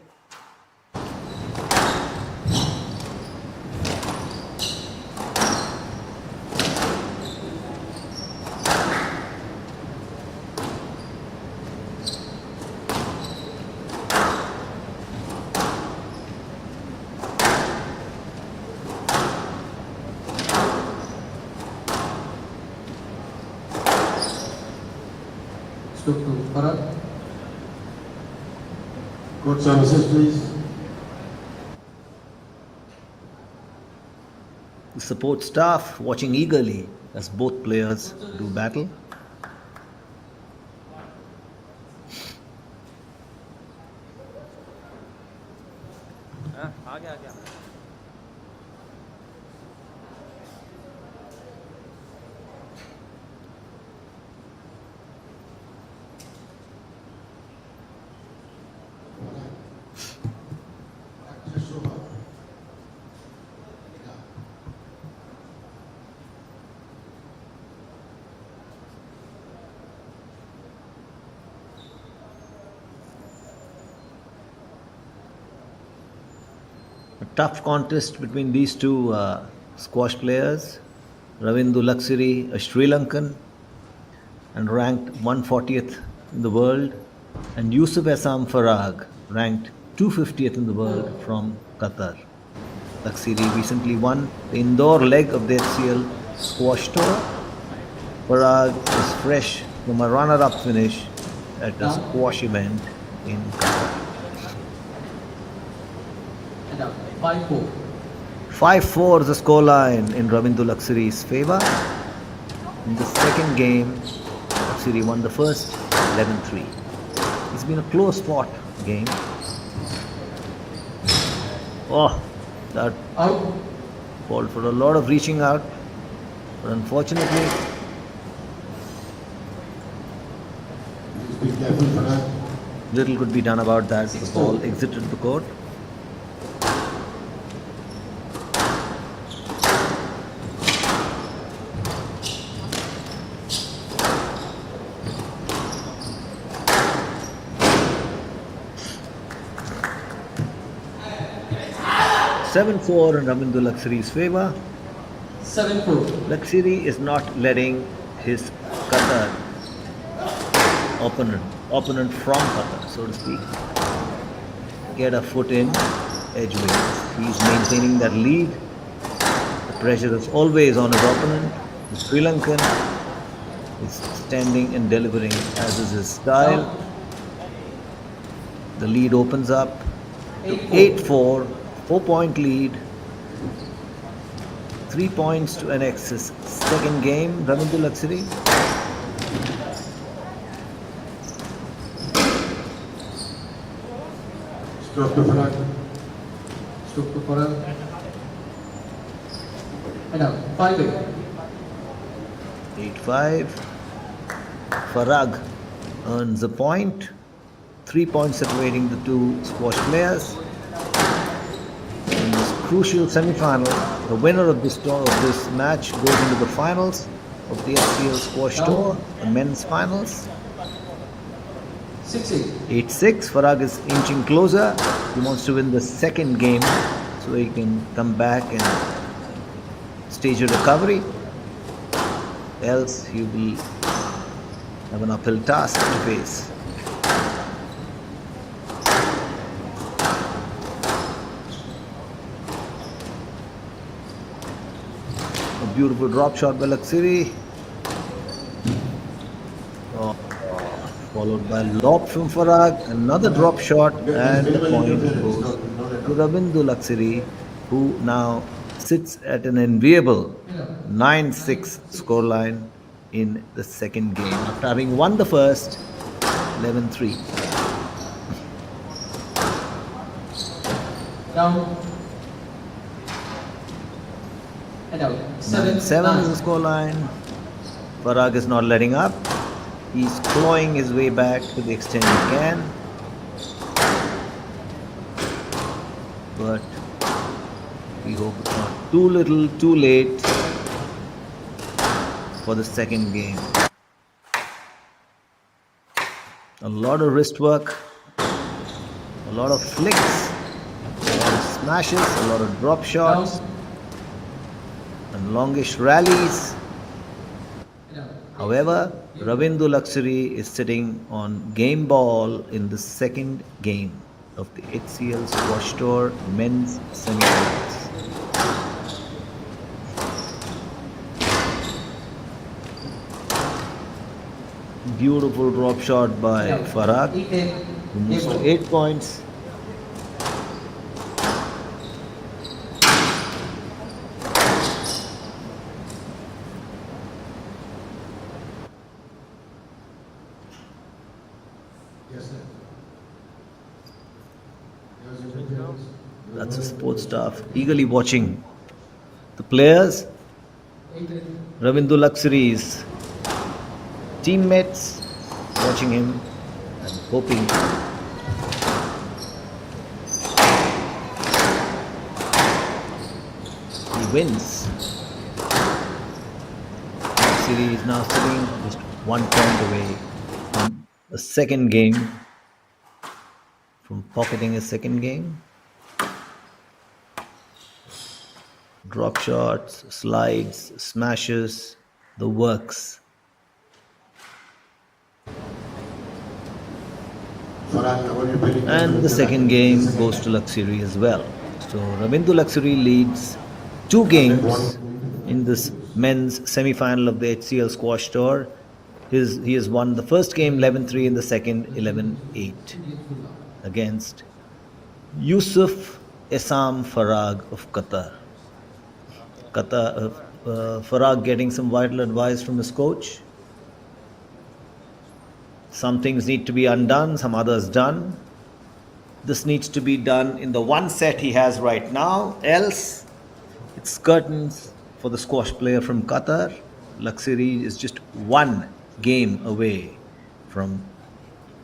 Stroke to Bharat. Court services, please. The support staff watching eagerly as both players do battle. हाँ आ गया आ गया A tough contest between these two squash players. Ravindu Laksiri, a Sri Lankan, and ranked 140th in the world, and Yusuf Essam Farag, ranked 250th in the world from Qatar. Laksiri recently won the indoor leg of the HCL squash tour. Farag is fresh from a runner-up finish at a squash event in Qatar. And up. 5-4. 5-4 is the scoreline in Ravindu Laksiri's favour. In the second game, Laksiri won the first 11-3. It's been a close-fought game. Oh, that Out. called for a lot of reaching out, but unfortunately, Please be careful for that. little could be done about that. The ball exited the court. Seven-4 in Ravindu Laksiri's favour. 7-4. Laksiri is not letting his Qatar opponent from Qatar, so to speak, get a foot in edgeways. He's maintaining that lead. The pressure is always on his opponent. The Sri Lankan is standing and delivering as is his style. The lead opens up to 8-4, 4-point lead. 3 points to annex's second game. Ravindu Laksiri. Stroke to Farag. Stroke to Farag. And out. 5-8. 8-5. Farag earns a point. 3 points separating the two squash players. In this crucial semi-final, the winner of this match goes into the finals of the HCL Squash Tour, the men's finals. 6-8. 8-6. Farag is inching closer. He wants to win the second game so he can come back and stage a recovery. Else he will have an uphill task to face. A beautiful drop shot by Laksiri. Followed by lob from Farag, another drop shot, and the point goes to Rabindu Laksiri, who now sits at an enviable 9-6 scoreline in the second game after having won the first 11-3. Down. And out. 7 is the scoreline. Farag is not letting up. He's clawing his way back to the extent he can. But we hope it's not too little, too late for the second game. A lot of wrist work, a lot of flicks, a lot of smashes, a lot of drop shots, and longish rallies. However, Rabindu Laksiri is sitting on game ball in the second game of the HCL Squash Tour men's semi-finals. Beautiful drop shot by Farag, who moves to 8 points. That's the sports staff eagerly watching the players. Rabindu Laksiri's teammates watching him and hoping he wins. Laksiri is now sitting just 1 point away from a second game, from pocketing a second game. Drop shots, slides, smashes, the works. And the second game goes to Laksiri as well. So Rabindu Laksiri leads 2 games in this men's semi-final of the HCL Squash Tour. He has won the first game 11-3 and the second 11-8 against Yusuf Essam Farag of Qatar. Farag getting some vital advice from his coach. Some things need to be undone, some others done. This needs to be done in the one set he has right now, else it's curtains for the squash player from Qatar. Laksiri is just 1 game away from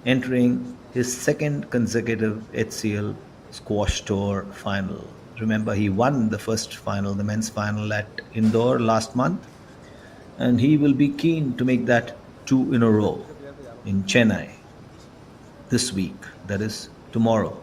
entering his second consecutive HCL Squash Tour final. Remember, he won the first final, the men's final at Indore last month, and he will be keen to make that 2 in a row in Chennai this week, that is tomorrow.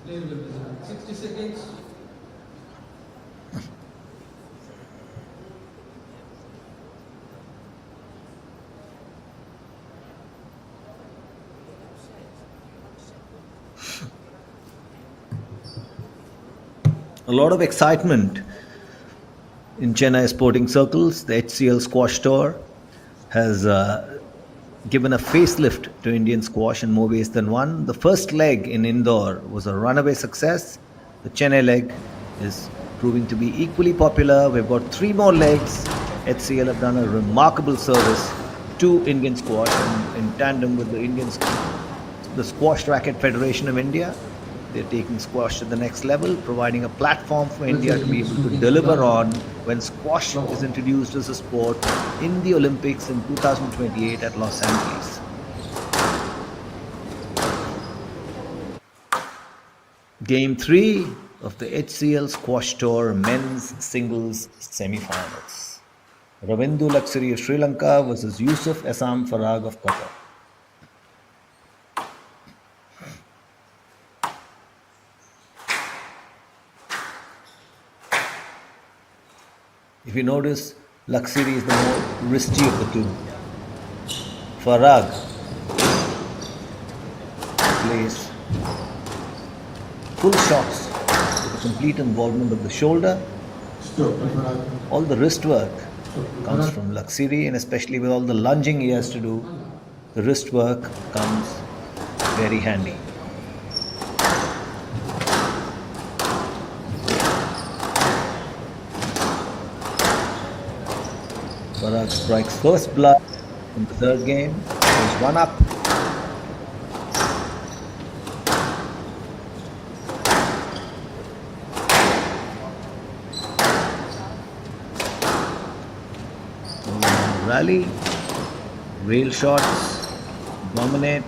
Play will be 60 seconds. A lot of excitement in Chennai sporting circles. The HCL Squash Tour has given a facelift to Indian squash in more ways than one. The first leg in Indore was a runaway success. The Chennai leg is proving to be equally popular. We've got three more legs. HCL have done a remarkable service to Indian squash in tandem with the Squash Racket Federation of India. They're taking squash to the next level, providing a platform for India to be able to deliver on when squash is introduced as a sport in the Olympics in 2028 at Los Angeles. Game 3 of the HCL Squash Tour Men's Singles Semifinals. Ravindu Laksari of Sri Lanka versus Yusuf Assam Farag of Qatar. If you notice, Laksiri is the more risky of the two. Farag plays full shots with a complete involvement of the shoulder. All the wrist work comes from Laksiri, and especially with all the lunging he has to do, the wrist work comes very handy. Farag strikes first blood in the third game. There's one up. Rally, rail shots, dominate.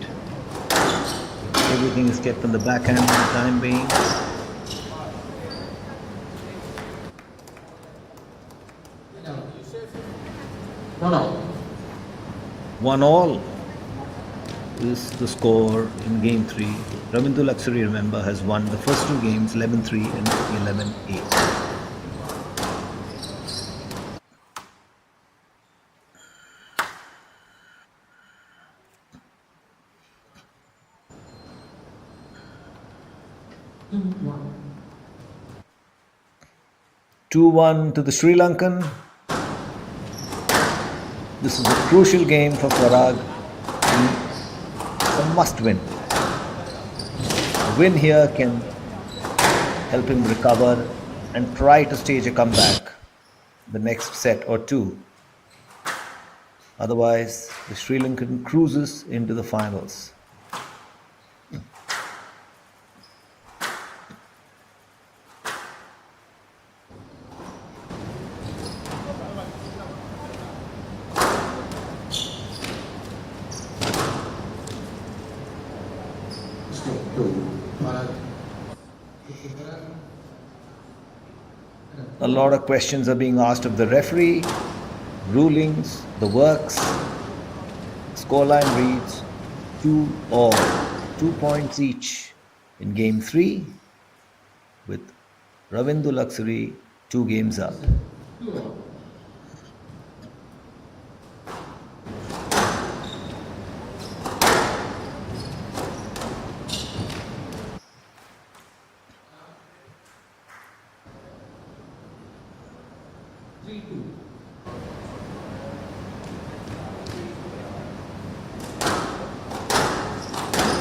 Everything is kept on the backhand for the time being. No. 1-1 is the score in game 3. Ravindu Laksari, remember, has won the first two games 11-3 and 11-8. One. 2-1 to the Sri Lankan. This is a crucial game for Farag. It's a must win. A win here can help him recover and try to stage a comeback the next set or two. Otherwise, the Sri Lankan cruises into the finals. A lot of questions are being asked of the referee, rulings, the works. Scoreline reads 2-all, 2 points each in game 3, with Ravindu Laksari 2 games up.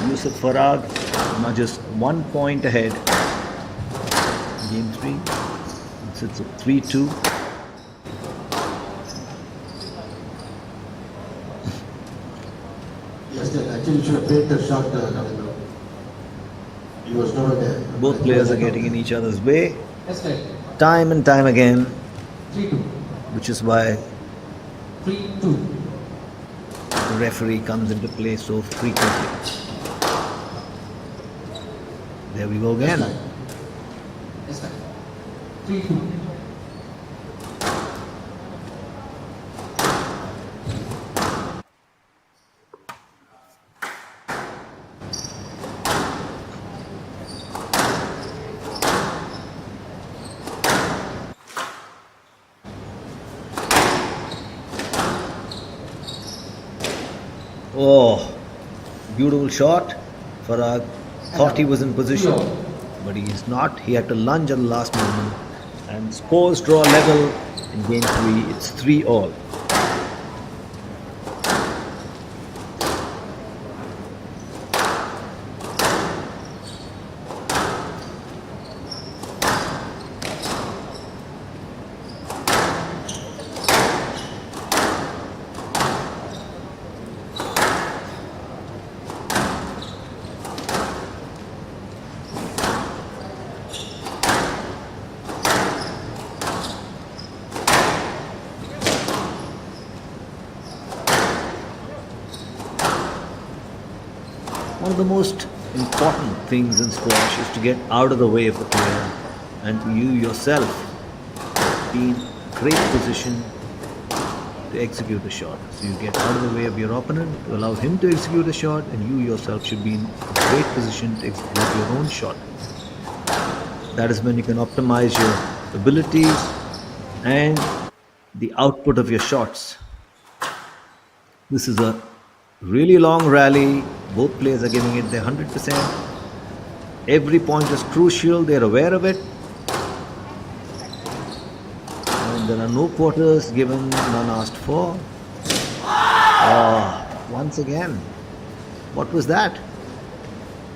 Yusuf Farag now just 1 point ahead. Game 3. It's a 3-2. Yes, actually, you should have played the shot, Ravindu. He was nowhere there. Both players are getting in each other's way, That's right. time and time again, 3-2. which is why 3-2. the referee comes into play so frequently. There we go again. That's right. 3-2. Oh, beautiful shot. Farag thought he was in position, but he is not. He had to lunge at the last moment. And scores draw level in game 3. It's 3-all. One of the most important things in squash is to get out of the way of the player and you yourself be in great position to execute a shot. So you get out of the way of your opponent to allow him to execute a shot, and you yourself should be in a great position to execute your own shot. That is when you can optimize your abilities and the output of your shots. This is a really long rally. Both players are giving it their 100%. Every point is crucial. They're aware of it. And there are no quarters given, none asked for. Once again, what was that?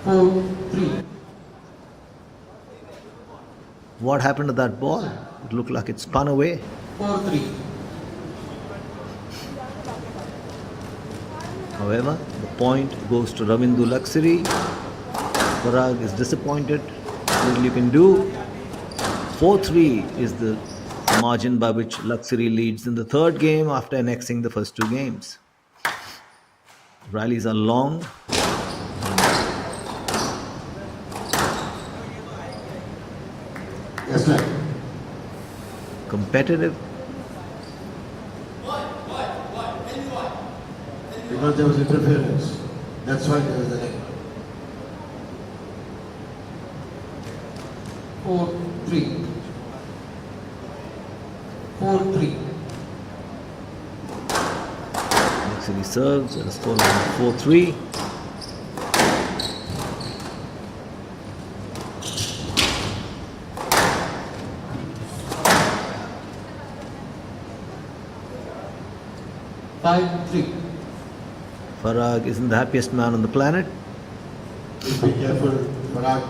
4-3. What happened to that ball? It looked like it spun away. 4-3. However, the point goes to Ravindu Luxury. Parag is disappointed. Little you can do. 4-3 is the margin by which Luxury leads in the third game after annexing the first two games. Rallies are long. Yes, right. Competitive. Because there was interference. That's why there was the net. 4-3. 4-3. Luxury serves at a score of 4-3. Farag isn't the happiest man on the planet. Please be careful, Parag.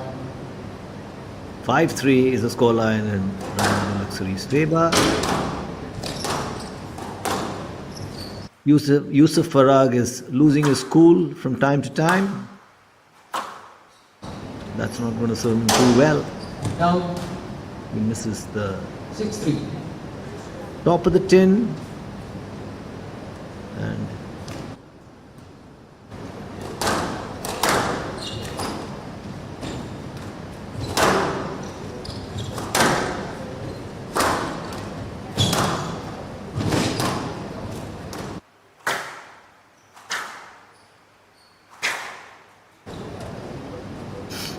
5-3 is the scoreline in Ravindu Luxury's favor. Yusuf Farag is losing his cool from time to time. That's not going to serve him too well. Down He misses the 6-3. top of the tin. And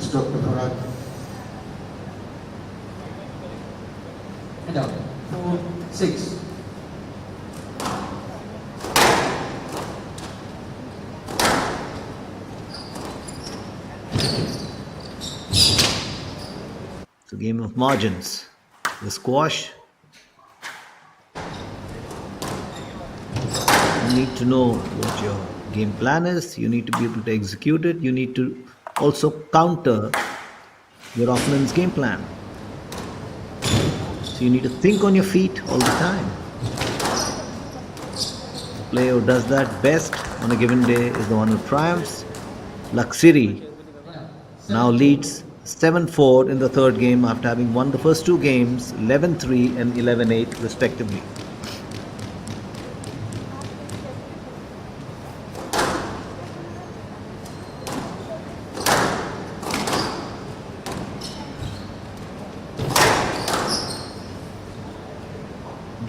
Stroke to Parag. And out. 4-6. it's a game of margins. The squash. You need to know what your game plan is. You need to be able to execute it. You need to also counter your opponent's game plan. So you need to think on your feet all the time. The player who does that best on a given day is the one who triumphs. Luxury now leads 7-4 in the third game after having won the first two games 11-3 and 11-8 respectively.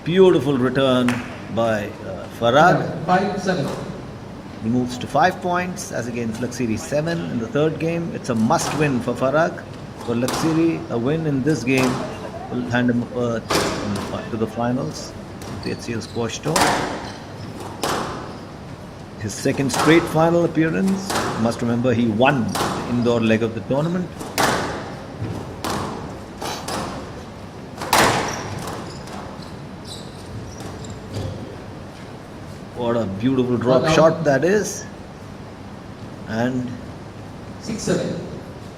Beautiful return by Farag. 5-7. He moves to 5 points as against Luxury 7 in the third game. It's a must win for Farag. For Luxury, a win in this game will hand him to the finals of the HCL Squash Tour. His second straight final appearance. You must remember he won the indoor leg of the tournament. What a beautiful drop shot that is. And 6-7.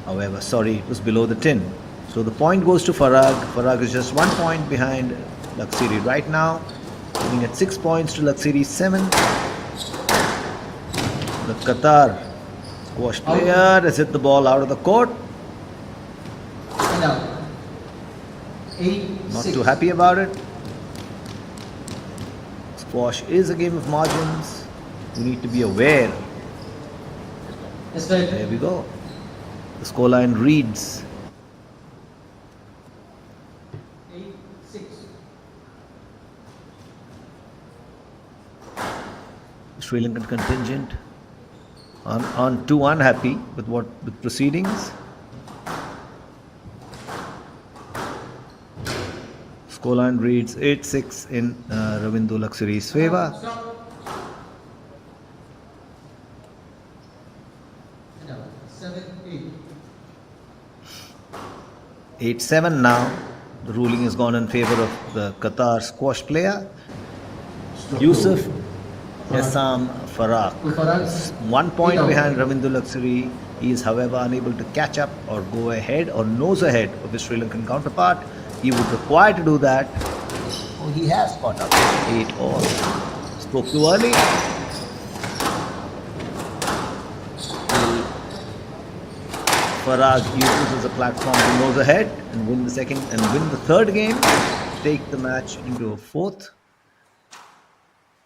however, sorry, it was below the tin. So the point goes to Farag. Farag is just 1 point behind Luxury right now, sitting at 6 points to Luxury 7. The Qatar squash player has hit the ball out of the court. And out. 8-6. Not too happy about it. Squash is a game of margins. You need to be aware Yes, right. There we go. The scoreline reads 8-6. Sri Lankan contingent on too unhappy with proceedings. Scoreline reads 8-6 in Ravindu Luxury's favor. Stop. And out. 7-8. 8-7 now. The ruling has gone in favor of the Qatar squash player. Yusuf Essam Faraq is 1 point behind Ravindu Luxury. He is, however, unable to catch up or go ahead or nose ahead of his Sri Lankan counterpart. He would require to do that. Oh, he has caught up. 8 all. Spoke too early. Farag uses as a platform to nose ahead and win the third game. Take the match into a fourth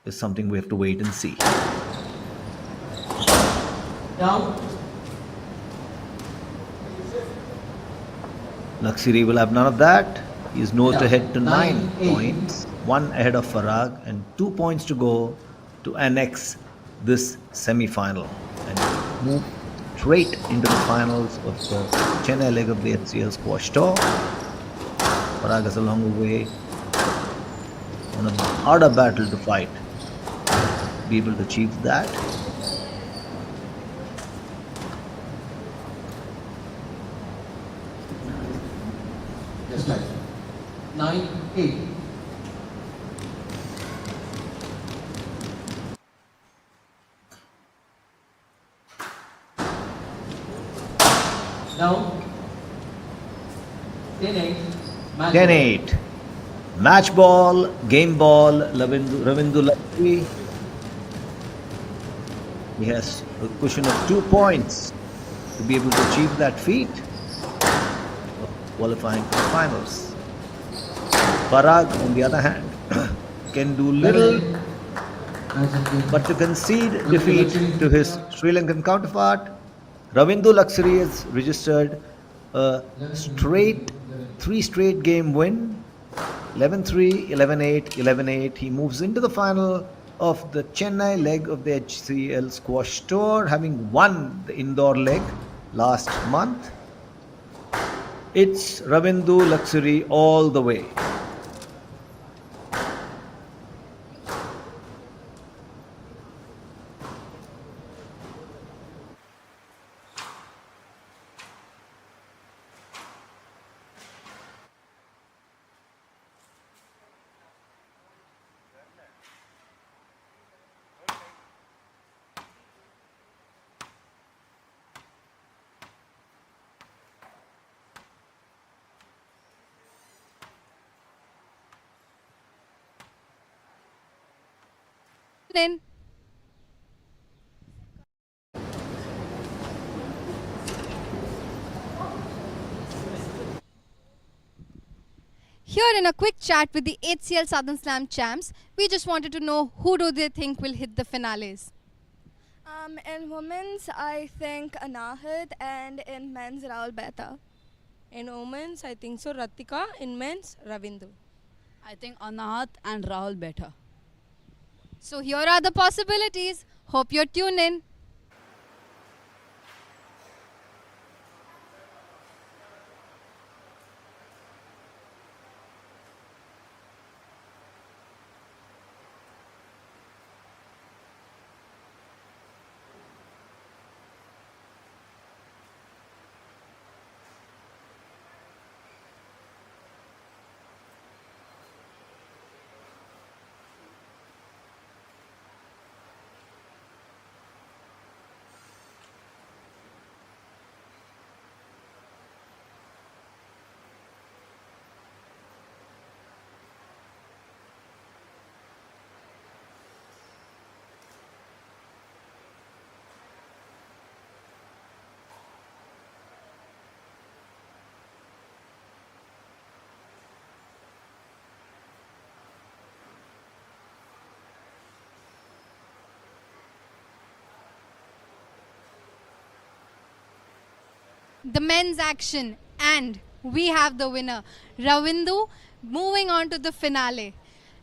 is something we have to wait and see. Down. Luxury will have none of that. He is nosed ahead to 9 9-8. points, 1 ahead of Farag, and 2 points to go to annex this semi-final and move straight into the finals of the Chennai leg of the HCL squash tour. Farag has a long way on a harder battle to fight. Be able to achieve that. Yes, right. 9-8. Down. 10-8. 10-8. Match ball, game ball, Ravindu Luxury. He has a cushion of 2 points to be able to achieve that feat of qualifying for the finals. Parag, on the other hand, can do little but to concede defeat to his Sri Lankan counterpart. Ravindu Luxury has registered a three straight game win, 11-3, 11-8, 11-8. He moves into the final of the Chennai leg of the HCL squash tour, having won the indoor leg last month. It's Ravindu Luxury all the way. In. Here in a quick chat with the HCL Southern Slam champs, we just wanted to know who do they think will hit the finales. In women's, I think Anahid, and in men's, Rahul Beta. In women's, I think so, Ratika. In men's, Ravindu. I think Anahat and Rahul better. So here are the possibilities. Hope you're tuned in. the men's action, and we have the winner, Ravindu, moving on to the finale.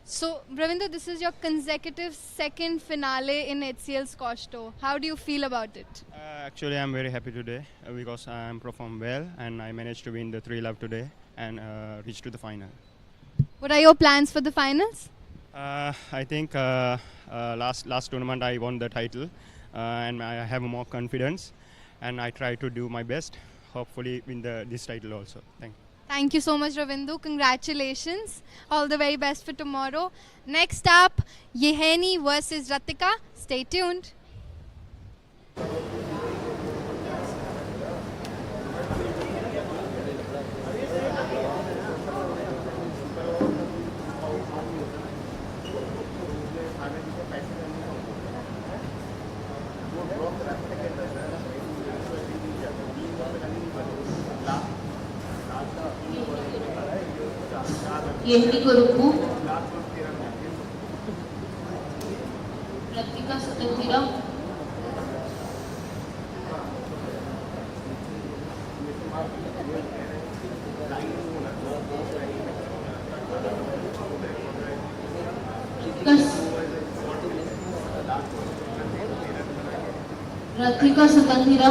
So, Ravindu, this is your consecutive second finale in HCL Squash Tour. How do you feel about it? Actually, I'm very happy today because I performed well and I managed to win the 3-love today and reach to the final. What are your plans for the finals? I think last tournament I won the title and I have more confidence and I try to do my best. Hopefully win this title also. Thank you. Thank you so much, Ravindu. Congratulations. All the very best for tomorrow. Next up, Yeheni versus Ratika. Stay tuned. Yehni को रुकू Ratika Swatantra Ratika Swatantra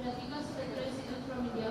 Ratika Suresh from India.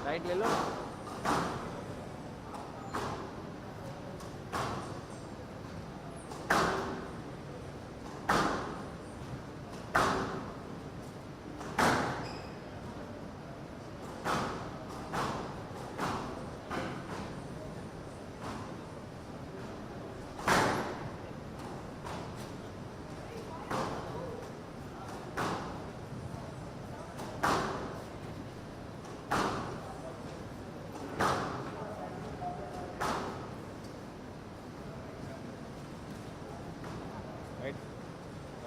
Right ले लो।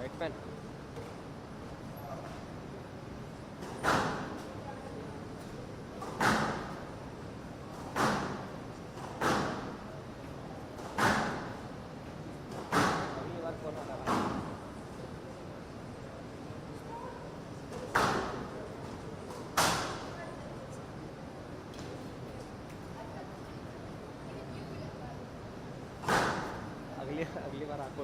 Right pen. अगली बार आपको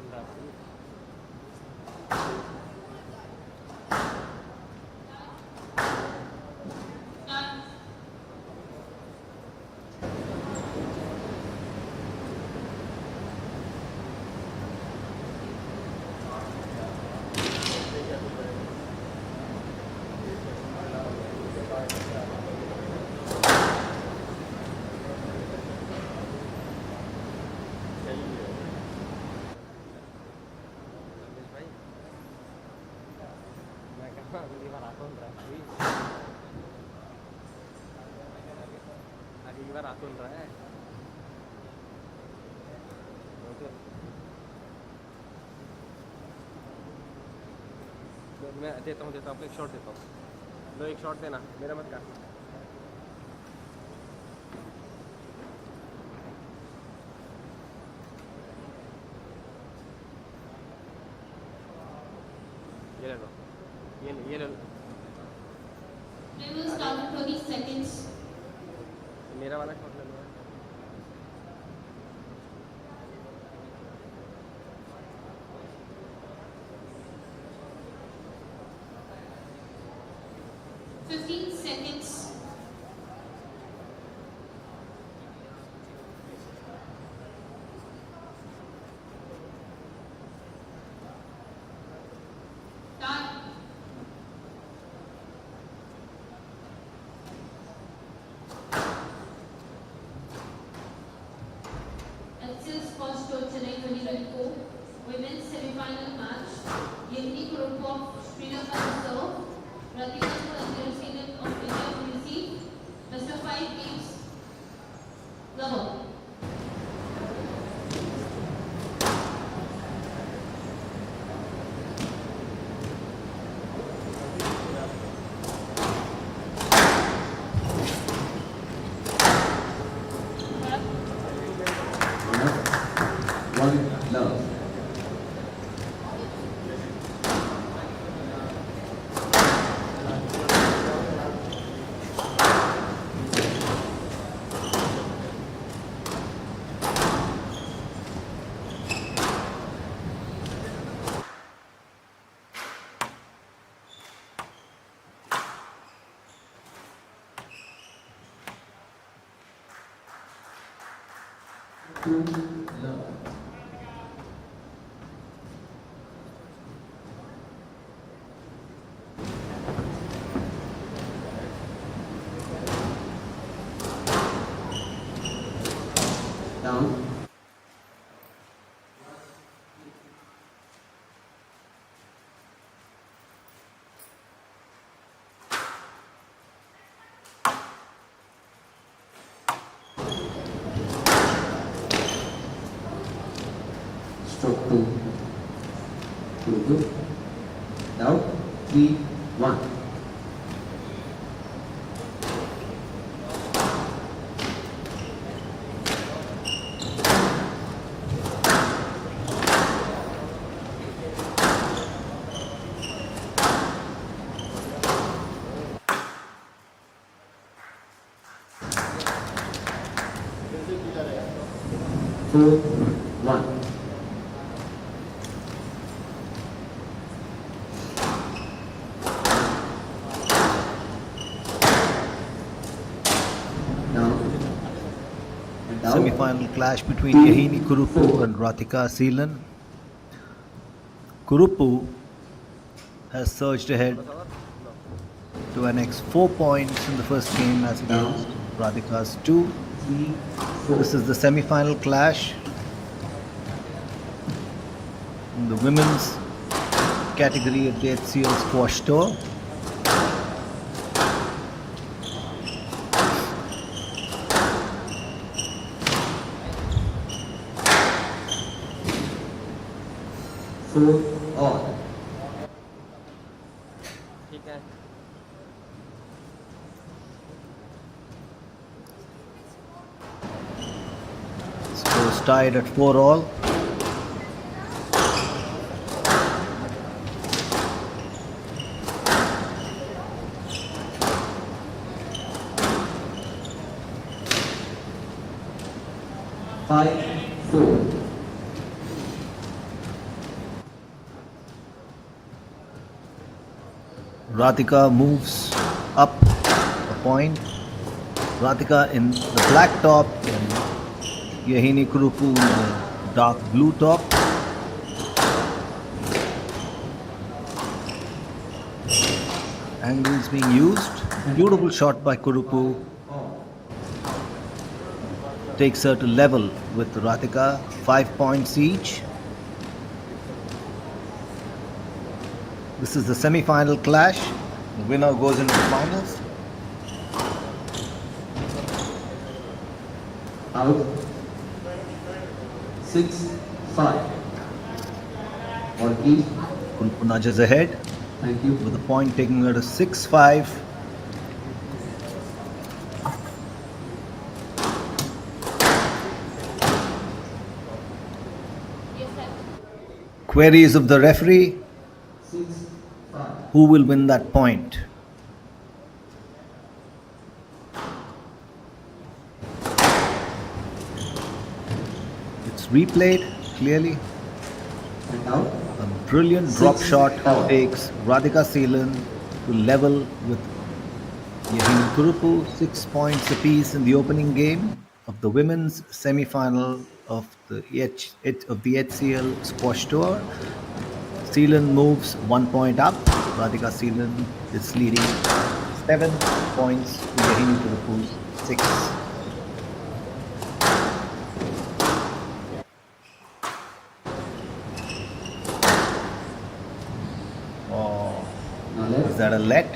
अगली बार आकून रहा है। अगली बार आकून रहा है। मैं देता हूँ आपको एक शॉट देता हूँ। लो एक शॉट देना, मेरा मत काटना। ये ले लो, ये ले लो। Will start in 30 seconds. मेरा वाला शॉट ले लो। Seconds. Start. 2 love. Down. Stroke 2. 2 good. Down. 3 1. Four, one. Semi-final clash between Yahini Kurupu and Ratika Seelan. Kurupu has surged ahead to an next 4 points in the first game as against Radhika's 2. This is the semi-final clash in the women's category of the HCL Squash Tour. Four all. ठीक है Scores tied at 4 all. Five, four. Radhika moves up a point. Radhika in the black top and Yahini Kurupu in the dark blue top. Angles being used. Beautiful shot by Kurupu. Takes her to level with Radhika. 5 points each. This is the semi-final clash. The winner goes into the finals. Out. 6, 5. All each. Kurupu nudges ahead Thank you. with a point taking her to 6-5. Queries of the referee: 6, 5. who will win that point? It's replayed clearly. And out. A brilliant drop 6 shot all. takes Radhika Seelan to level with Yahini Kurupu. 6 points apiece in the opening game of the women's semi-final of the HCL Squash Tour. Seelan moves 1 point up. Radhika Seelan is leading 7 points to Yahini Kurupu's 6. Oh, Now left. is that a let?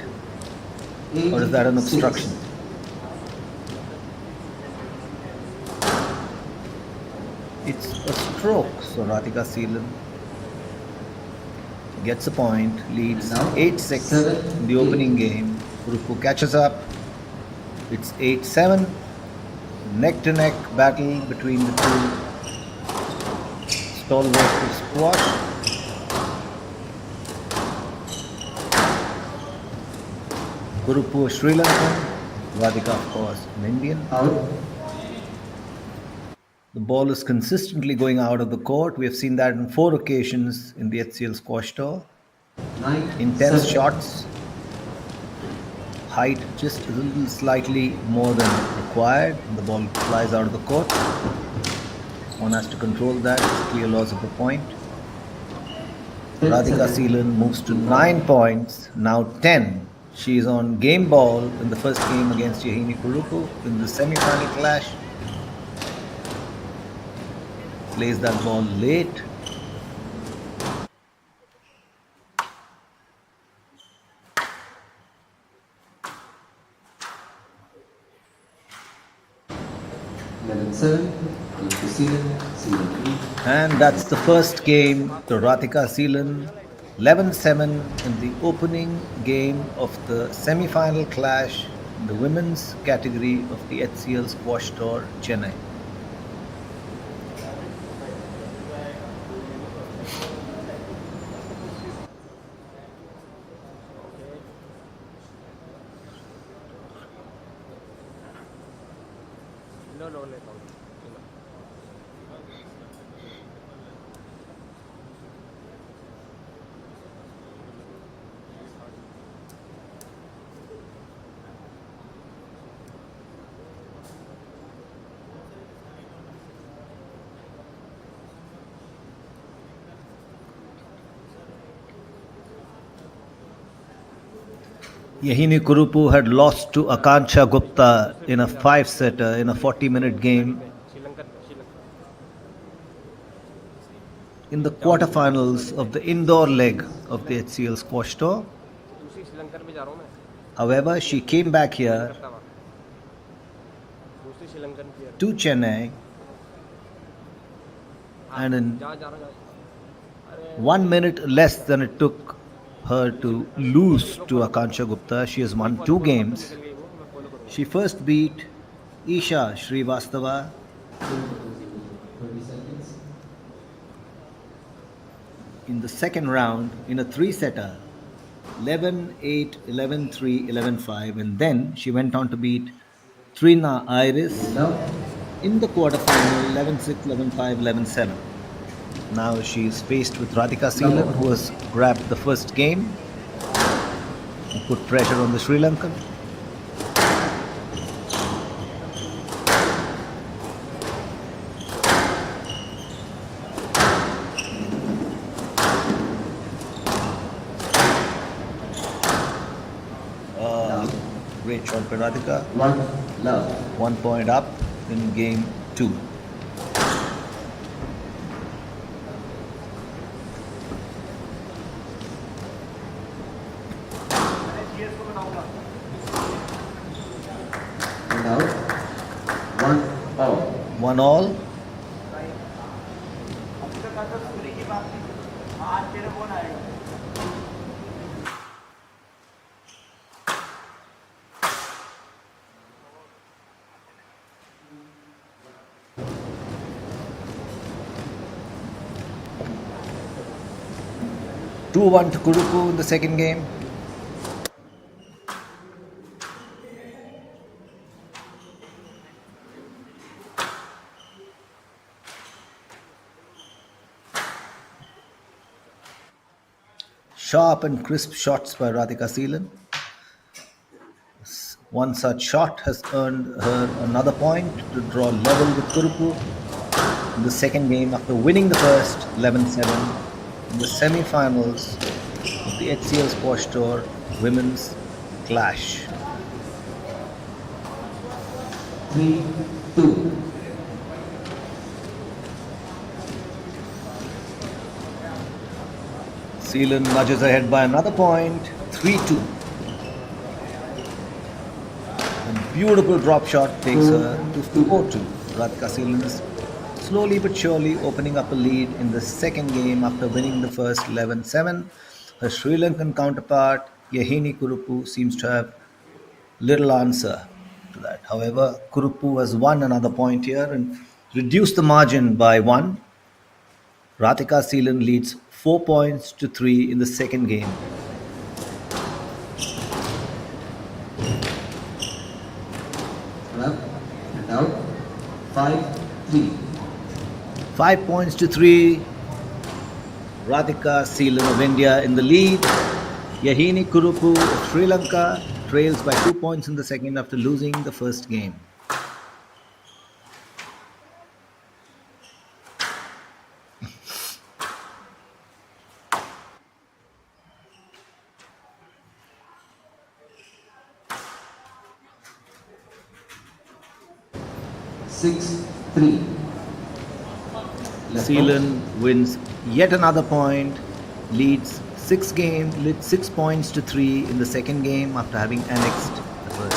8, Or is that an 6. obstruction? It's a stroke, so Radhika Seelan gets a point, leads And now 8-6 7, in the opening game. Kurupu catches up. It's 8-7. Neck-to-neck battle between the two stalwarts of squash. Kurupu a Sri Lankan, Radhika of course an Indian. Out. The ball is consistently going out of the court. We have seen that on 4 occasions in the HCL Squash Tour. 9, Intense 7. shots. Height just a little slightly more than required. And the ball flies out of the court. One has to control that. It's clear loss of a point. 10 Radhika seconds. Seelan moves to 9 points, now 10. She is on game ball in the first game against Yahini Kurupu in the semi-final clash. Plays that ball late. And that's the first game to Radhika Seelan, 11-7 in the opening game of the semi-final clash in the women's category of the HCL Squash Tour, Chennai. लो लेता हूँ Yahini Kurupu had lost to Akanksha Gupta in a 5-setter in a 40-minute game in the quarterfinals of the indoor leg of the HCL Squash Tour. However, she came back here to Chennai and in 1 minute less than it took her to lose to Akanksha Gupta, she has won 2 games. She first beat Isha Srivastava in the second round in a 3-setter, 11-8, 11-3, 11-5, and then she went on to beat Trina Iris in the quarterfinal, 11-6, 11-5, 11-7. Now she is faced with Radhika Seelan, who has grabbed the first game and put pressure on the Sri Lankan. Great shot by Radhika. 1 point up in game 2. One all. Two 1 to Kurupu in the second game. Sharp and crisp shots by Radhika Seelan. One such shot has earned her another point to draw level with Kurupu in the second game after winning the first 11-7 in the semi-finals of the HCL Squash Tour Women's Clash. 3-2. Seelan nudges ahead by another point, 3-2. A beautiful drop shot takes her to 4-2. Radhika Seelan is slowly but surely opening up a lead in the second game after winning the first 11-7. Her Sri Lankan counterpart, Yahini Kurupu, seems to have little answer to that. However, Kurupu has won another point here and reduced the margin by 1. Radhika Seelan leads 4 points to 3 in the second game. Up and out. 5-3. 5 points to 3. Radhika Seelan of India in the lead. Yahini Kurupu of Sri Lanka trails by 2 points in the second after losing the first game. 6-3. Left Seelan wins yet another point, leads 6 points to 3 in the second game after having annexed the first.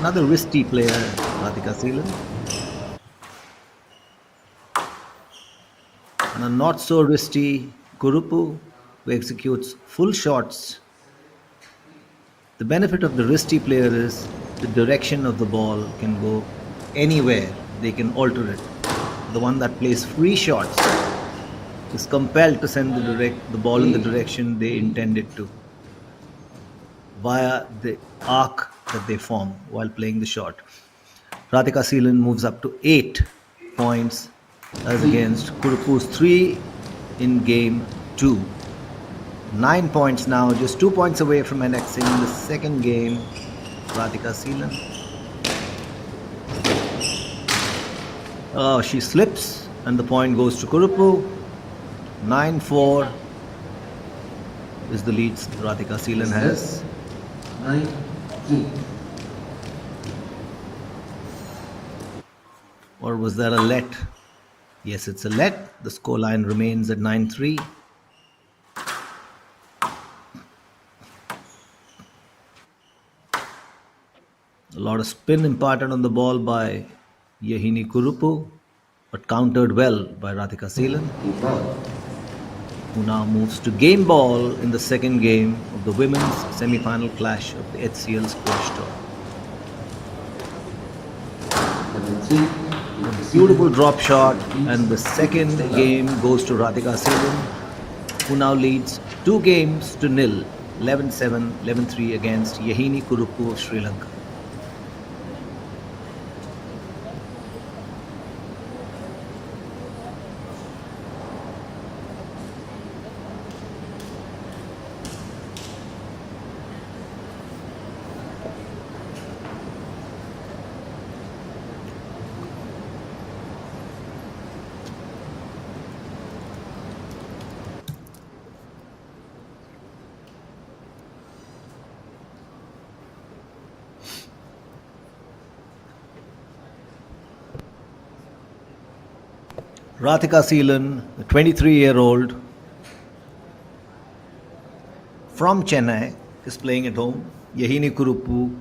Another wristy player, Radhika Seelan. And a not so wristy Kurupu, who executes full shots. The benefit of the wristy player is the direction of the ball can go anywhere, they can alter it. The one that plays free shots is compelled to send the ball in the direction they intended to, via the arc that they form while playing the shot. Radhika Seelan moves up to 8 points as against Kurupu's 3 in game 2. 9 points now, just 2 points away from annexing the second game. Radhika Seelan. Oh, she slips and the point goes to Kurupu. 9-4 is the lead Radhika Seelan has. 9-3. Or was that a let? Yes, it's a let. The scoreline remains at 9-3. A lot of spin imparted on the ball by Yahini Kurupu, but countered well by Radhika Seelan, who now moves to game ball in the second game of the women's semi-final clash of the HCL squash tour. Beautiful drop shot, and the second game goes to Radhika Seelan, who now leads 2 games to nil, 11-7, 11-3 against Yahini Kurupu of Sri Lanka. Radhika Seelan, the 23-year-old from Chennai, is playing at home. Yahini Kurupu,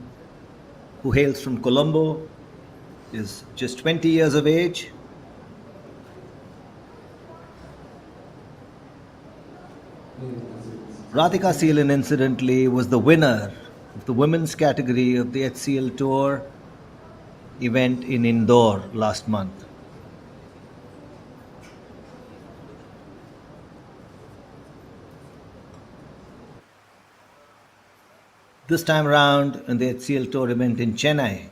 who hails from Colombo, is just 20 years of age. Radhika Seelan, incidentally, was the winner of the women's category of the HCL Tour event in Indore last month. This time around in the HCL Tour event in Chennai.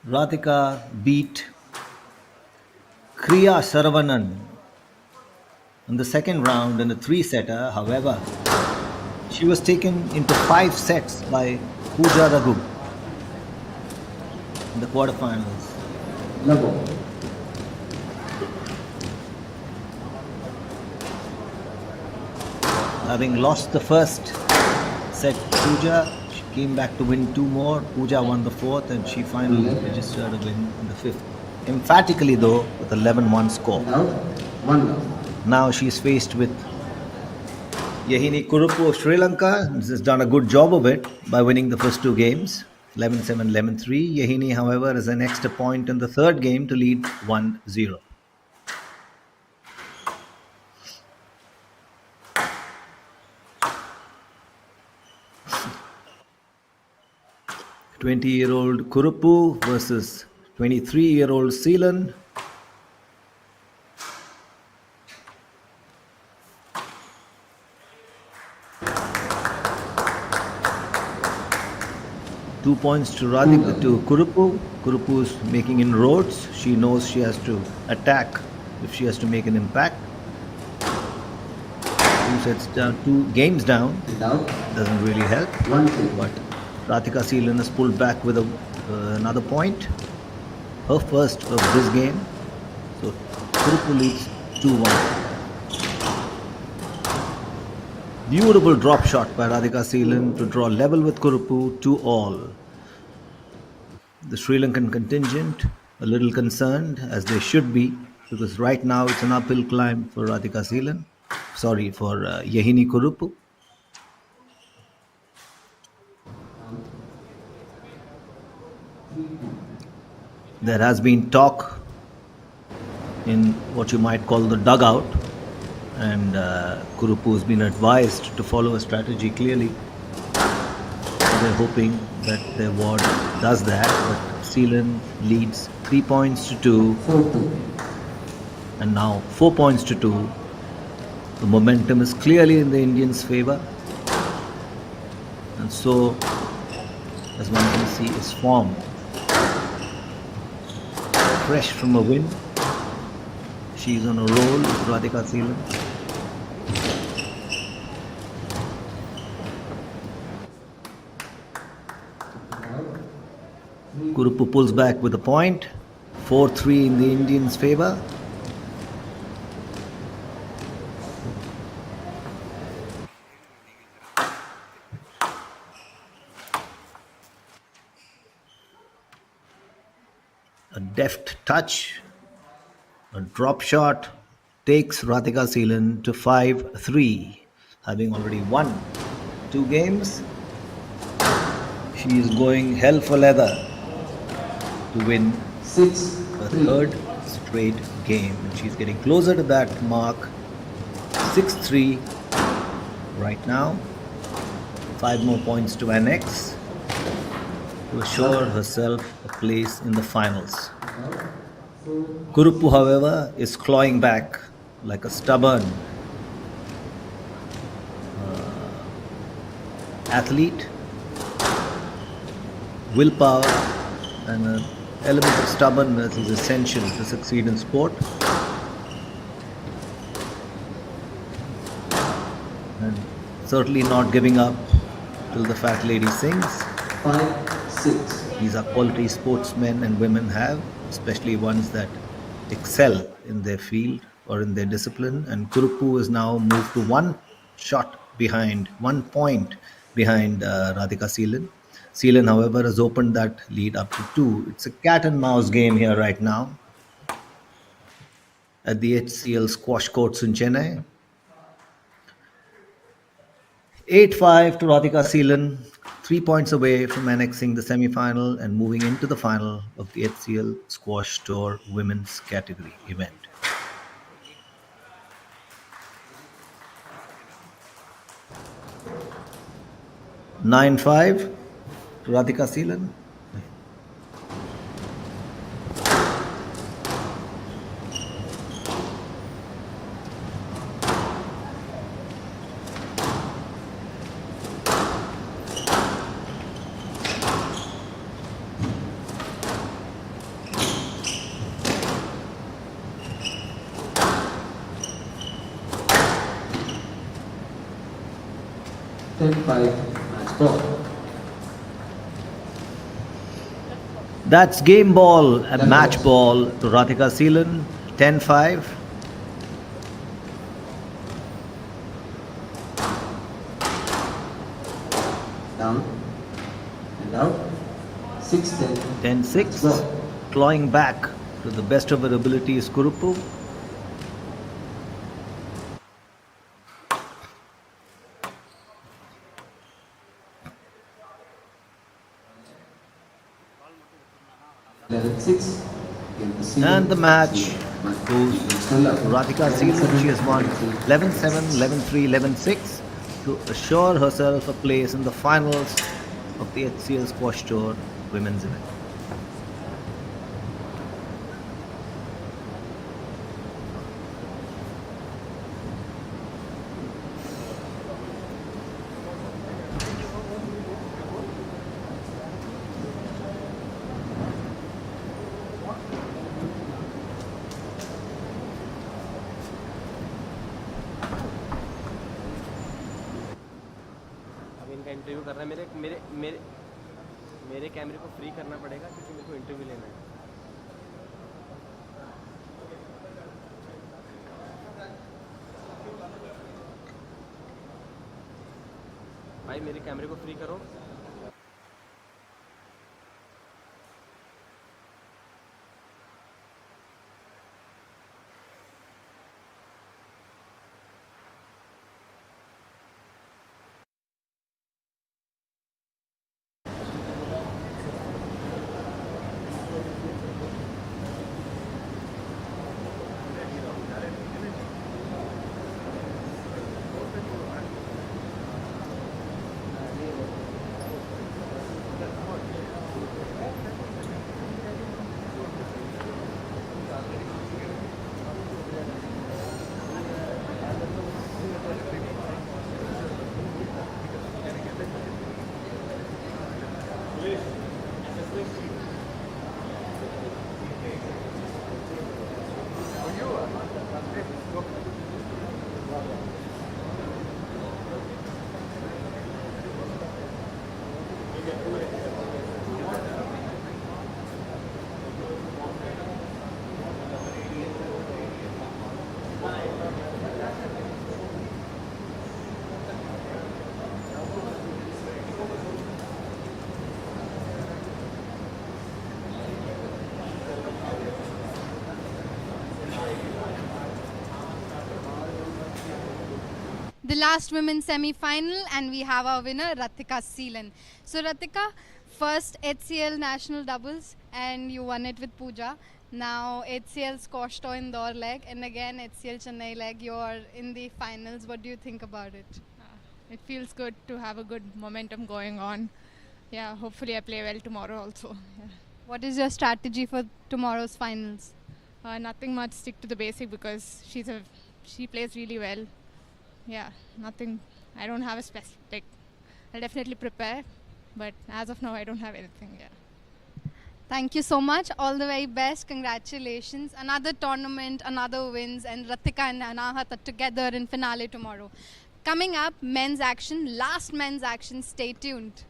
Radhika beat Kriya Saravanan in the second round in a 3-setter. However, she was taken into 5 sets by Pooja Raghu in the quarterfinals. Having lost the first set to Pooja, she came back to win 2 more. Pooja won the 4th and she finally registered a win in the 5th. Emphatically though, with 11-1 score. Now she's faced with Yahini Kurupu of Sri Lanka, who has done a good job of it by winning the first 2 games, 11-7, 11-3. Yahini, however, is an extra point in the third game to lead 1-0. "20-year-old Kurupu versus 23-year-old Seelan." Two points to Radhika, to Kurupu. Kurupu is making inroads. She knows she has to attack if she has to make an impact. 2 games down. Doesn't really help. But Radhika Seelan has pulled back with another point. Her first of this game. So Kurupu leads 2-1. Beautiful drop shot by Radhika Seelan to draw level with Kurupu 2-all. The Sri Lankan contingent a little concerned, as they should be, because right now it's an uphill climb for Radhika Seelan. Sorry, for Yahini Kurupu. There has been talk in what you might call the dugout, and Kurupu has been advised to follow a strategy clearly. They're hoping that their ward does that, but Seelan leads 3 points to 2, and now 4 points to 2. The momentum is clearly in the Indians' favor, and so, as one can see, is form fresh from a win. She's on a roll with Radhika Seelan. Kurupu pulls back with a point. 4-3 in the Indians' favor. A deft touch, a drop shot takes Radhika Seelan to 5-3. Having already won 2 games, she is going hell for leather to win her third straight game. And she's getting closer to that mark. 6-3 right now. 5 more points to annex to assure herself a place in the finals. Kurupu, however, is clawing back like a stubborn athlete. Willpower and an element of stubbornness is essential to succeed in sport. And certainly not giving up till the fat lady sings. 5-6. These are quality sportsmen and women have, especially ones that excel in their field or in their discipline. And Kurupu is now moved to 1 point behind Radhika Seelan. Seelan, however, has opened that lead up to 2. It's a cat and mouse game here right now at the HCL squash courts in Chennai. 8-5 to Radhika Seelan, 3 points away from annexing the semi-final and moving into the final of the HCL Squash Tour Women's Category event. (9-5) to Radhika Seelan. Match ball. That's game ball and match ball to Radhika Seelan. 10-5. Down and out. 6-10. 10-6. Clawing back to the best of her ability is Kurupu. And the match goes to Radhika Seelan. She has won 11-7, 11-3, 11-6 to assure herself a place in the finals of the HCL Squash Tour Women's event. Interview कर रहा है मेरे मेरे मेरे मेरे कैमरे को free करना पड़ेगा क्योंकि मेरे को इंटरव्यू लेना है. भाई मेरे कैमरे को फ्री करो. The last women's semi-final, and we have our winner Ratika Seelan. So Ratika, first HCL national doubles and you won it with Pooja. Now HCL squash to indoor leg and again HCL Chennai leg. You're in the finals. What do you think about it? It feels good to have a good momentum going on. Yeah, hopefully I play well tomorrow also. Yeah. What is your strategy for tomorrow's finals? Nothing much, stick to the basic because she plays really well. Yeah, nothing, I don't have a specific, I'll definitely prepare, but as of now I don't have anything, yeah. Thank you so much, all the very best, congratulations. Another tournament, another wins, and Ratika and Anahat are together in finale tomorrow. Coming up, men's action, last men's action, stay tuned.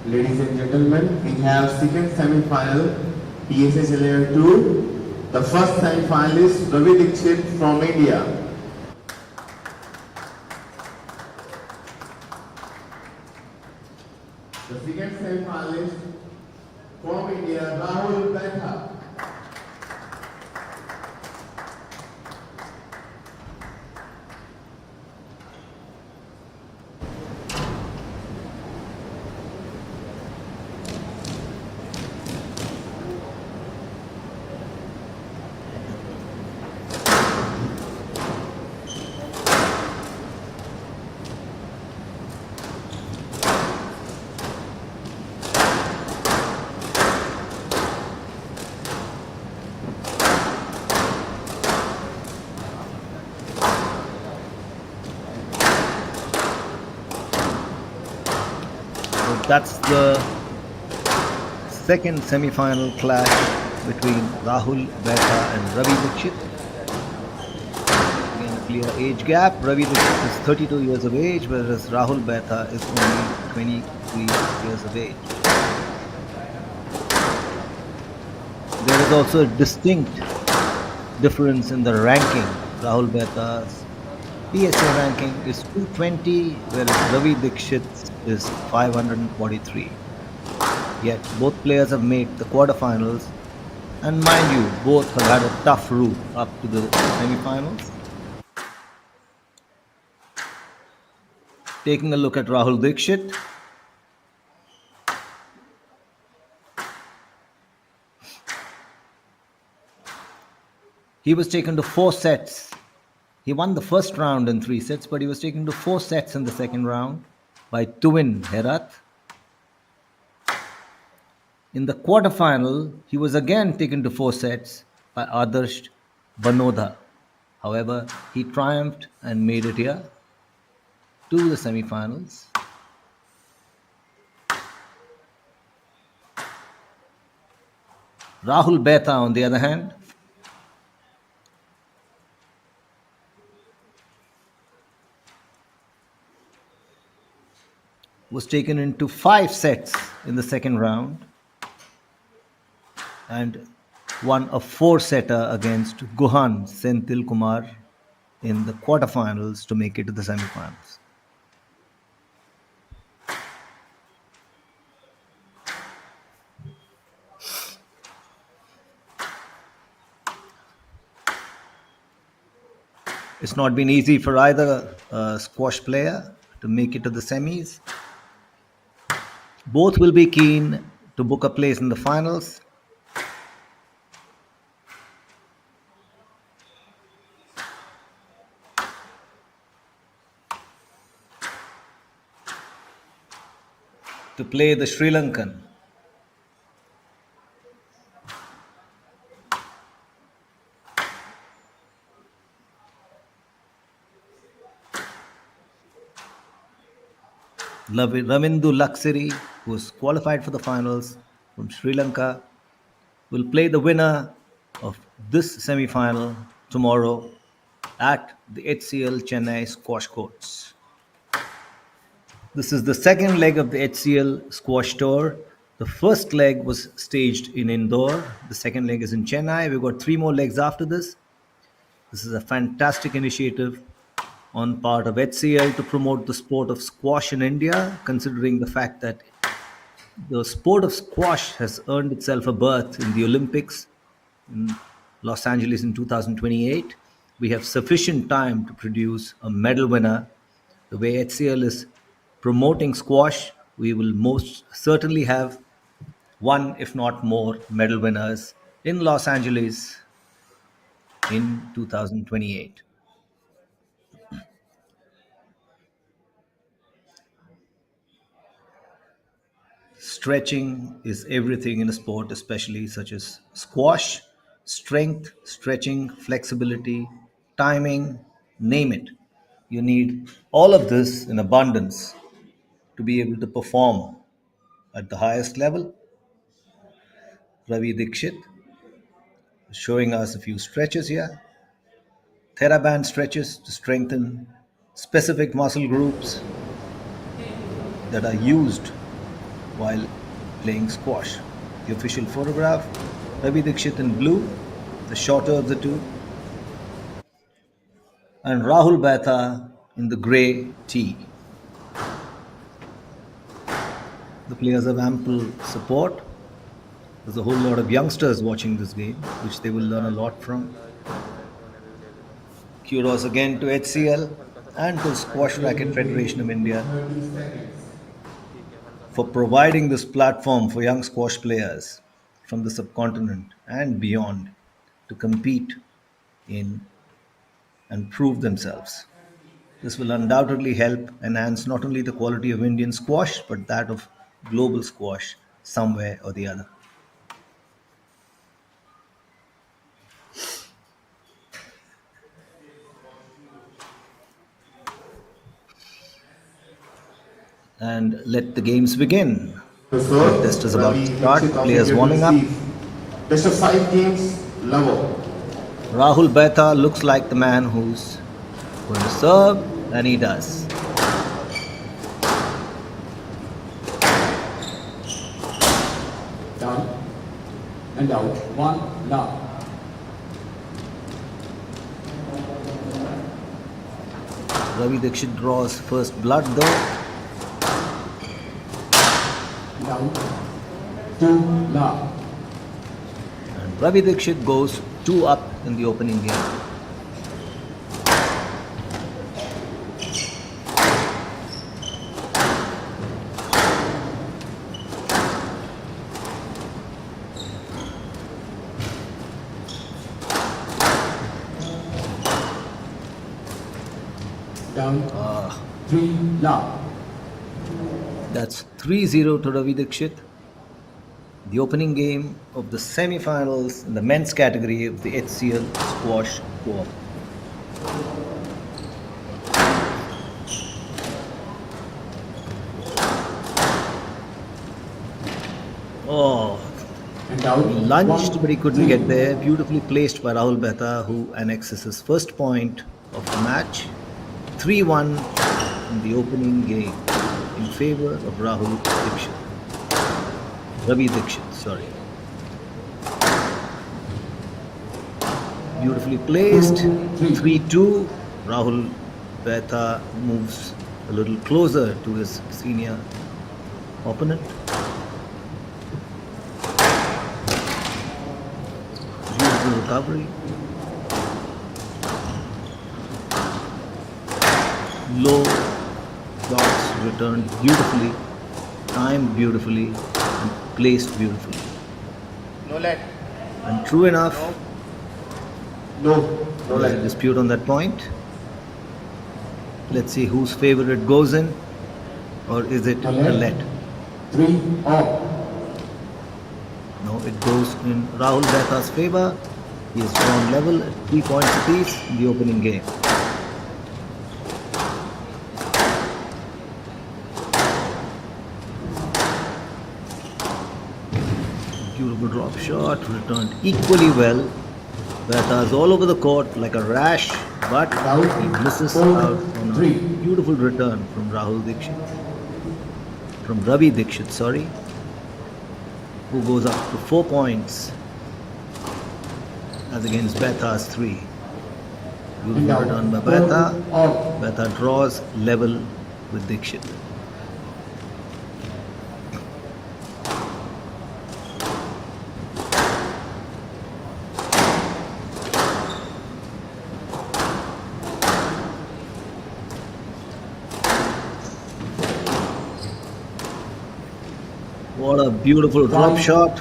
Ladies and gentlemen, we have second semi-final PSS Layer 2. The first semi-finalist Ravi Dixit from India. The second semi-finalist from India, Rahul Betha. That's the second semi-final clash between Rahul Betha and Ravi Dixit. Again, a clear age gap. Ravi Dixit is 32 years of age, whereas Rahul Betha is only 23 years of age. There is also a distinct difference in the ranking. Rahul Betha's PSA ranking is 220, whereas Ravi Dixit's is 543. Yet both players have made the quarterfinals, and mind you, both have had a tough route up to the semifinals. Taking a look at Rahul Dixit. He was taken to 4 sets. He won the first round in 3 sets, but he was taken to 4 sets in the second round by Tuvin Herat. In the quarterfinal, he was again taken to 4 sets by Adarsh Banodha. However, he triumphed and made it here to the semifinals. Rahul Betha, on the other hand, was taken into 5 sets in the second round and won a 4-setter against Guhan Senthil Kumar in the quarterfinals to make it to the semifinals. It's not been easy for either squash player to make it to the semis. Both will be keen to book a place in the finals. To play the Sri Lankan. Ravindu Laksiri, who is qualified for the finals from Sri Lanka, will play the winner of this semi-final tomorrow at the HCL Chennai squash courts. This is the second leg of the HCL squash tour. The first leg was staged in Indore. The second leg is in Chennai. We've got 3 more legs after this. This is a fantastic initiative on part of HCL to promote the sport of squash in India, considering the fact that the sport of squash has earned itself a berth in the Olympics in Los Angeles in 2028. We have sufficient time to produce a medal winner. The way HCL is promoting squash, we will most certainly have 1, if not more, medal winners in Los Angeles in 2028. Stretching is everything in a sport, especially such as squash. Strength, stretching, flexibility, timing, name it. You need all of this in abundance to be able to perform at the highest level. Ravi Dixit is showing us a few stretches here. TheraBand stretches to strengthen specific muscle groups that are used while playing squash. The official photograph, Ravi Dikshit in blue, the shorter of the two, and Rahul Batha in the grey tee. The players have ample support. There's a whole lot of youngsters watching this game, which they will learn a lot from. Kudos again to HCL and to Squash Racket Federation of India for providing this platform for young squash players from the subcontinent and beyond to compete in and prove themselves. This will undoubtedly help enhance not only the quality of Indian squash but that of global squash somewhere or the other. And let the games begin. The test is about to start. Players warming up. Best of 5 games, level. Rahul Batha looks like the man who's going to serve, and he does. Down and out. 1 love. Ravi Dikshit draws first blood though. Down. 2 love. And Ravi Dikshit goes 2 up in the opening game. Down. 3 love. That's 3-0 to Ravi Dikshit. The opening game of the semi-finals in the men's category of the HCL Squash Co-op. Oh, he lunged but he couldn't get there. Beautifully placed by Rahul Batha, who annexes his first point of the match. 3-1 in the opening game in favor of Rahul Dikshit. Ravi Dikshit, sorry. Beautifully placed. 3-2. Rahul Batha moves a little closer to his senior opponent. Beautiful recovery. Low dots returned beautifully, timed beautifully, and placed beautifully. No let. And true enough, No there's a let. dispute on that point. Let's see whose favor it goes in, or is it a let? 3 off. No, it goes in Rahul Batha's favor. He is drawn level at 3 points apiece in the opening game. Beautiful drop shot, returned equally well. Batha is all over the court like a rash, but he misses out on a beautiful return from Rahul Dikshit. From Ravi Dikshit, sorry, who goes up to 4 points as against Batha's 3. Beautiful return by Batha. Batha draws level with Dikshit. What a beautiful drop shot.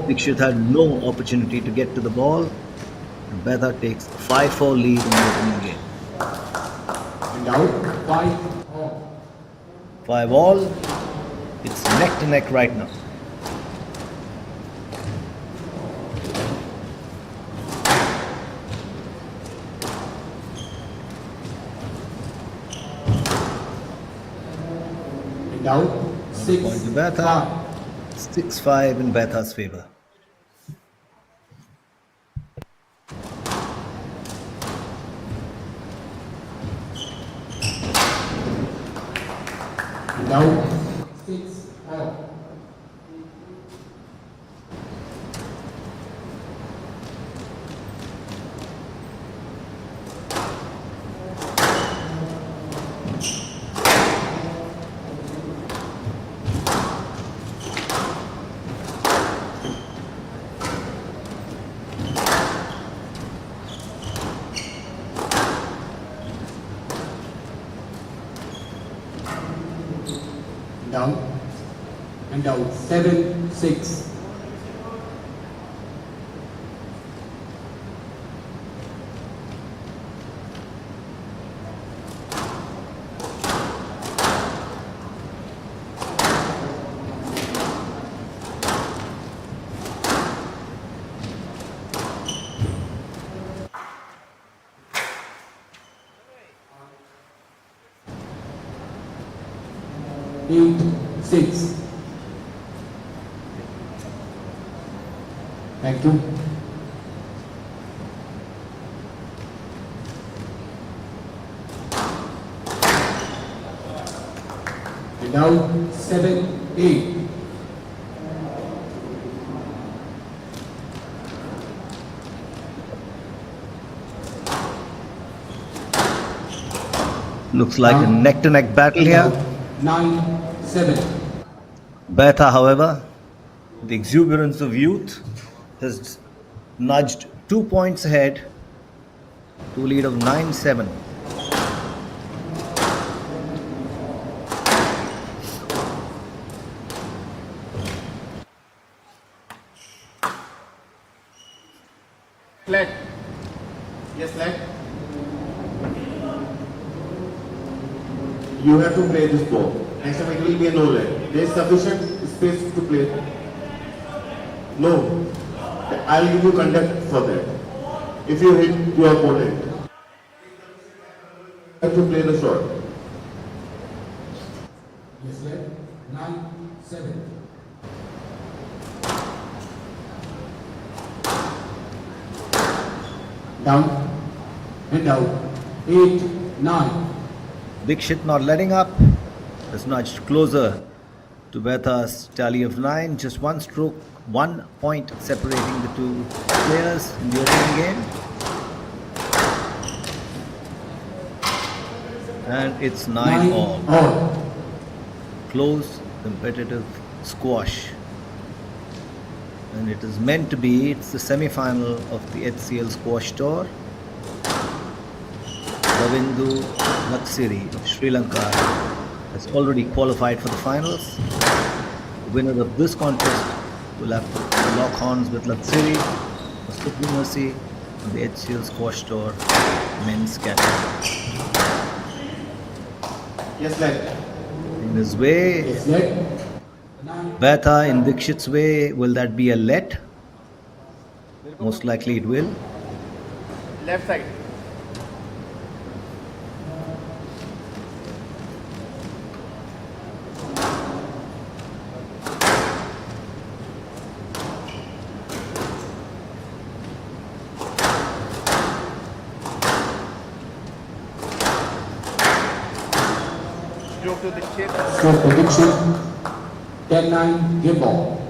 Dikshit had no opportunity to get to the ball. And Batha takes a 5-4 lead in the opening game. And out. 5 off. 5 all. It's neck to neck right now. And out. 6 Point to Batha. 6-5 in Batha's favor. And out. 6 off. Down and out. 7-6. Eight, 6. Thank you. And now 7-8. Looks like a neck-to-neck battle here. 9-7. Betha, however, the exuberance of youth, has nudged 2 points ahead to a lead of 9-7. Flat. Yes, flat. You have to play this ball. Next time it will be a no let. There is sufficient space to play. No. I'll give you contact for that. If you hit your opponent, you have to play the shot. Yes, left. 9-7. Down and out. 8-9. Dixit not letting up, has nudged closer to Betha's tally of 9. Just one stroke, 1 point separating the two players in the opening game. And it's 9 all. Close, competitive squash. And it is meant to be, it's the semi-final of the HCL squash tour. Ravindu Latsiri of Sri Lanka has already qualified for the finals. The winner of this contest will have to lock horns with Latsiri for supremacy on the HCL squash tour men's category. Yes, left. In his way, Yes, left. Betha in Dixit's way, will that be a let? Most likely it will. Left side. Stroke to Dixit. Stroke to Dixit. 10-9, game ball.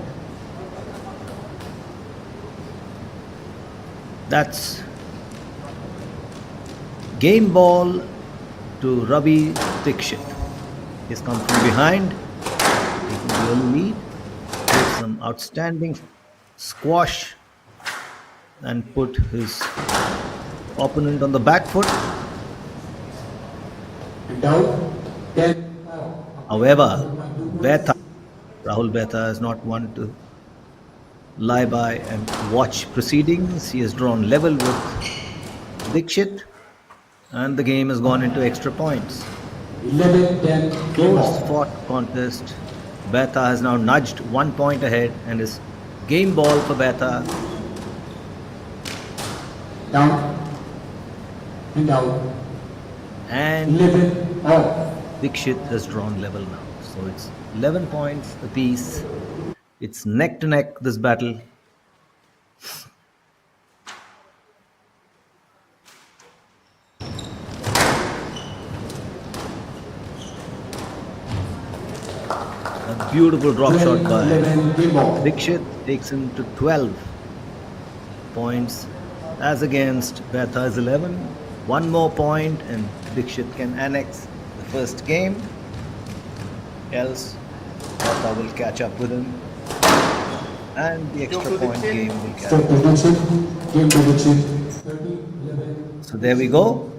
That's game ball to Ravi Dixit. He's come from behind, taking the early lead, with some outstanding squash and put his opponent on the back foot. And down. 10. However, Rahul Betha is not one to lie by and watch proceedings. He has drawn level with Dixit and the game has gone into extra points. 11-10. Close fought contest. Betha has now nudged 1 point ahead and is game ball for Betha. Down and out. And 11 off. Dixit has drawn level now. So it's 11 points apiece. It's neck to neck, this battle. A beautiful drop shot by Dixit takes him to 12 points as against Betha's 11. One more point and Dixit can annex the first game. Else Betha will catch up with him and the extra point game will catch up. So there we go.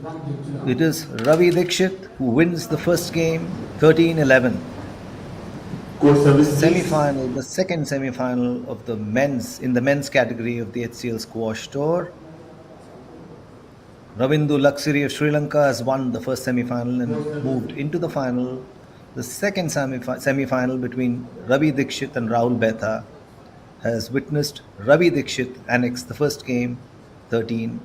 It is Ravi Dixit who wins the first game 13-11. Court service, please. Semi-final, the second semi-final of the men's in the men's category of the HCL Squash Tour. Ravindu Luxury of Sri Lanka has won the first semi-final and moved into the final. The second semi-final between Ravi Dikshit and Rahul Betha has witnessed Ravi Dikshit annex the first game 13-11.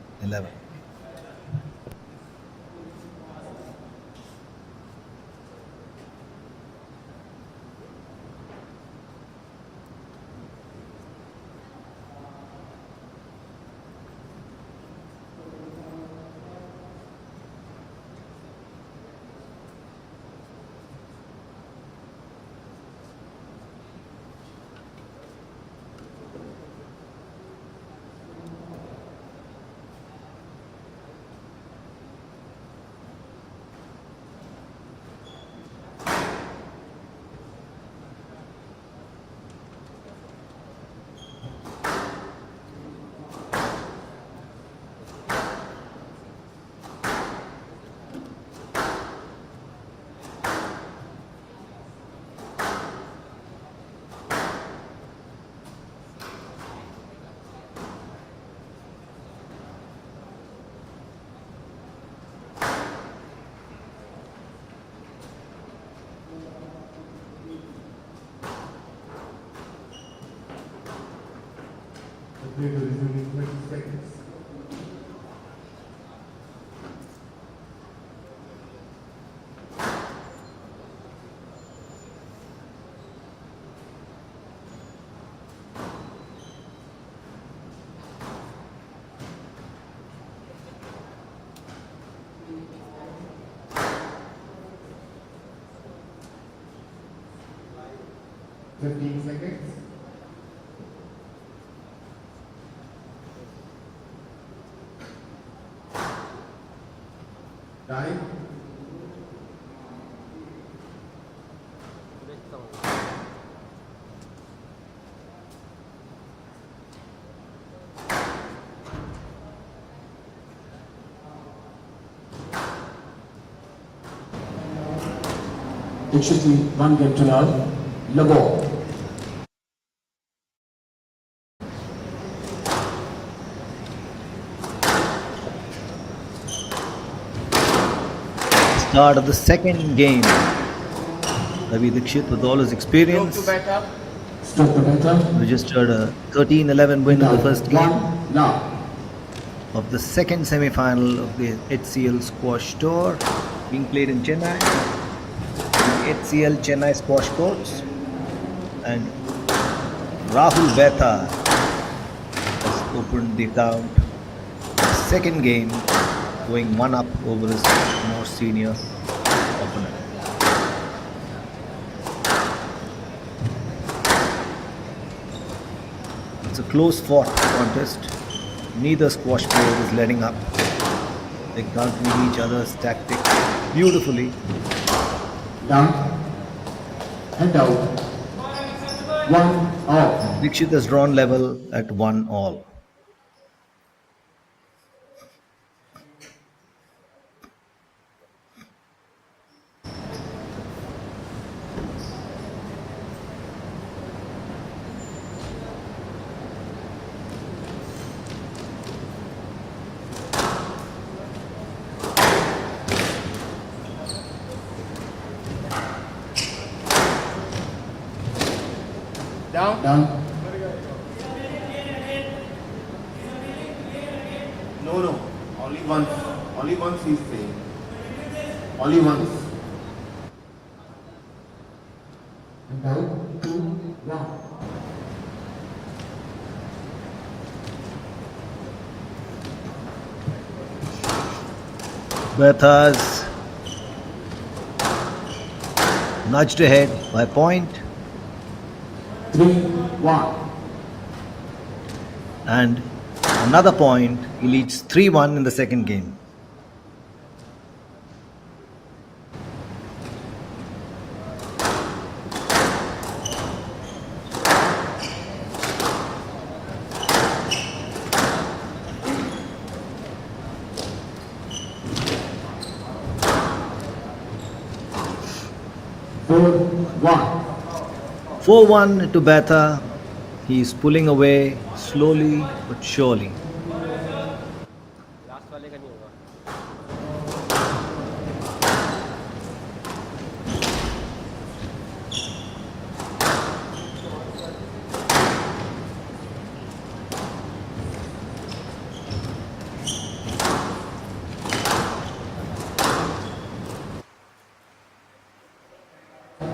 The play to resume in 20 seconds. Fifteen seconds. Time. It should be one game to none. Le ball. Start of the second game. Ravi Dikshit, with all his experience, Stop the batter. registered a 13-11 win in the first game Now. of the second semi-final of the HCL Squash Tour, being played in Chennai, the HCL Chennai Squash Courts, and Rahul Betha has opened the account. Second game, going one up over his more senior opponent. It's a close fought contest. Neither squash player is letting up. They can't read each other's tactics beautifully. Down. And out. 1-all. Dikshit has drawn level at 1-all. Down. No. Only once. Only once he's saying. Only once. And out. 2-1. Betha's nudged ahead by a point, 3-1. and another point. He leads 3-1 in the second game. Four, 1. 4-1 to Betha. He's pulling away slowly but surely. Last वाले का नहीं होगा.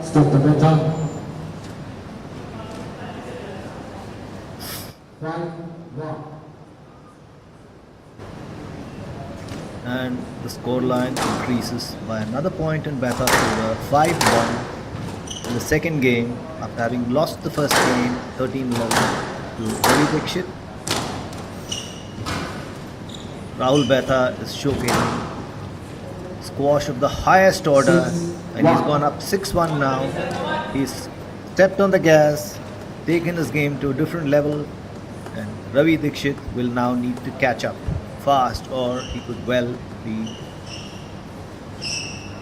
Stop the beta. 5-1. And the scoreline increases by another point in Betha's favor, 5-1 in the second game after having lost the first game 13-11 to Ravi Dixit. Rahul Betha is showcasing squash of the highest order, and he's gone up 6-1 now. He's stepped on the gas, taken his game to a different level, and Ravi Dixit will now need to catch up fast, or he could well be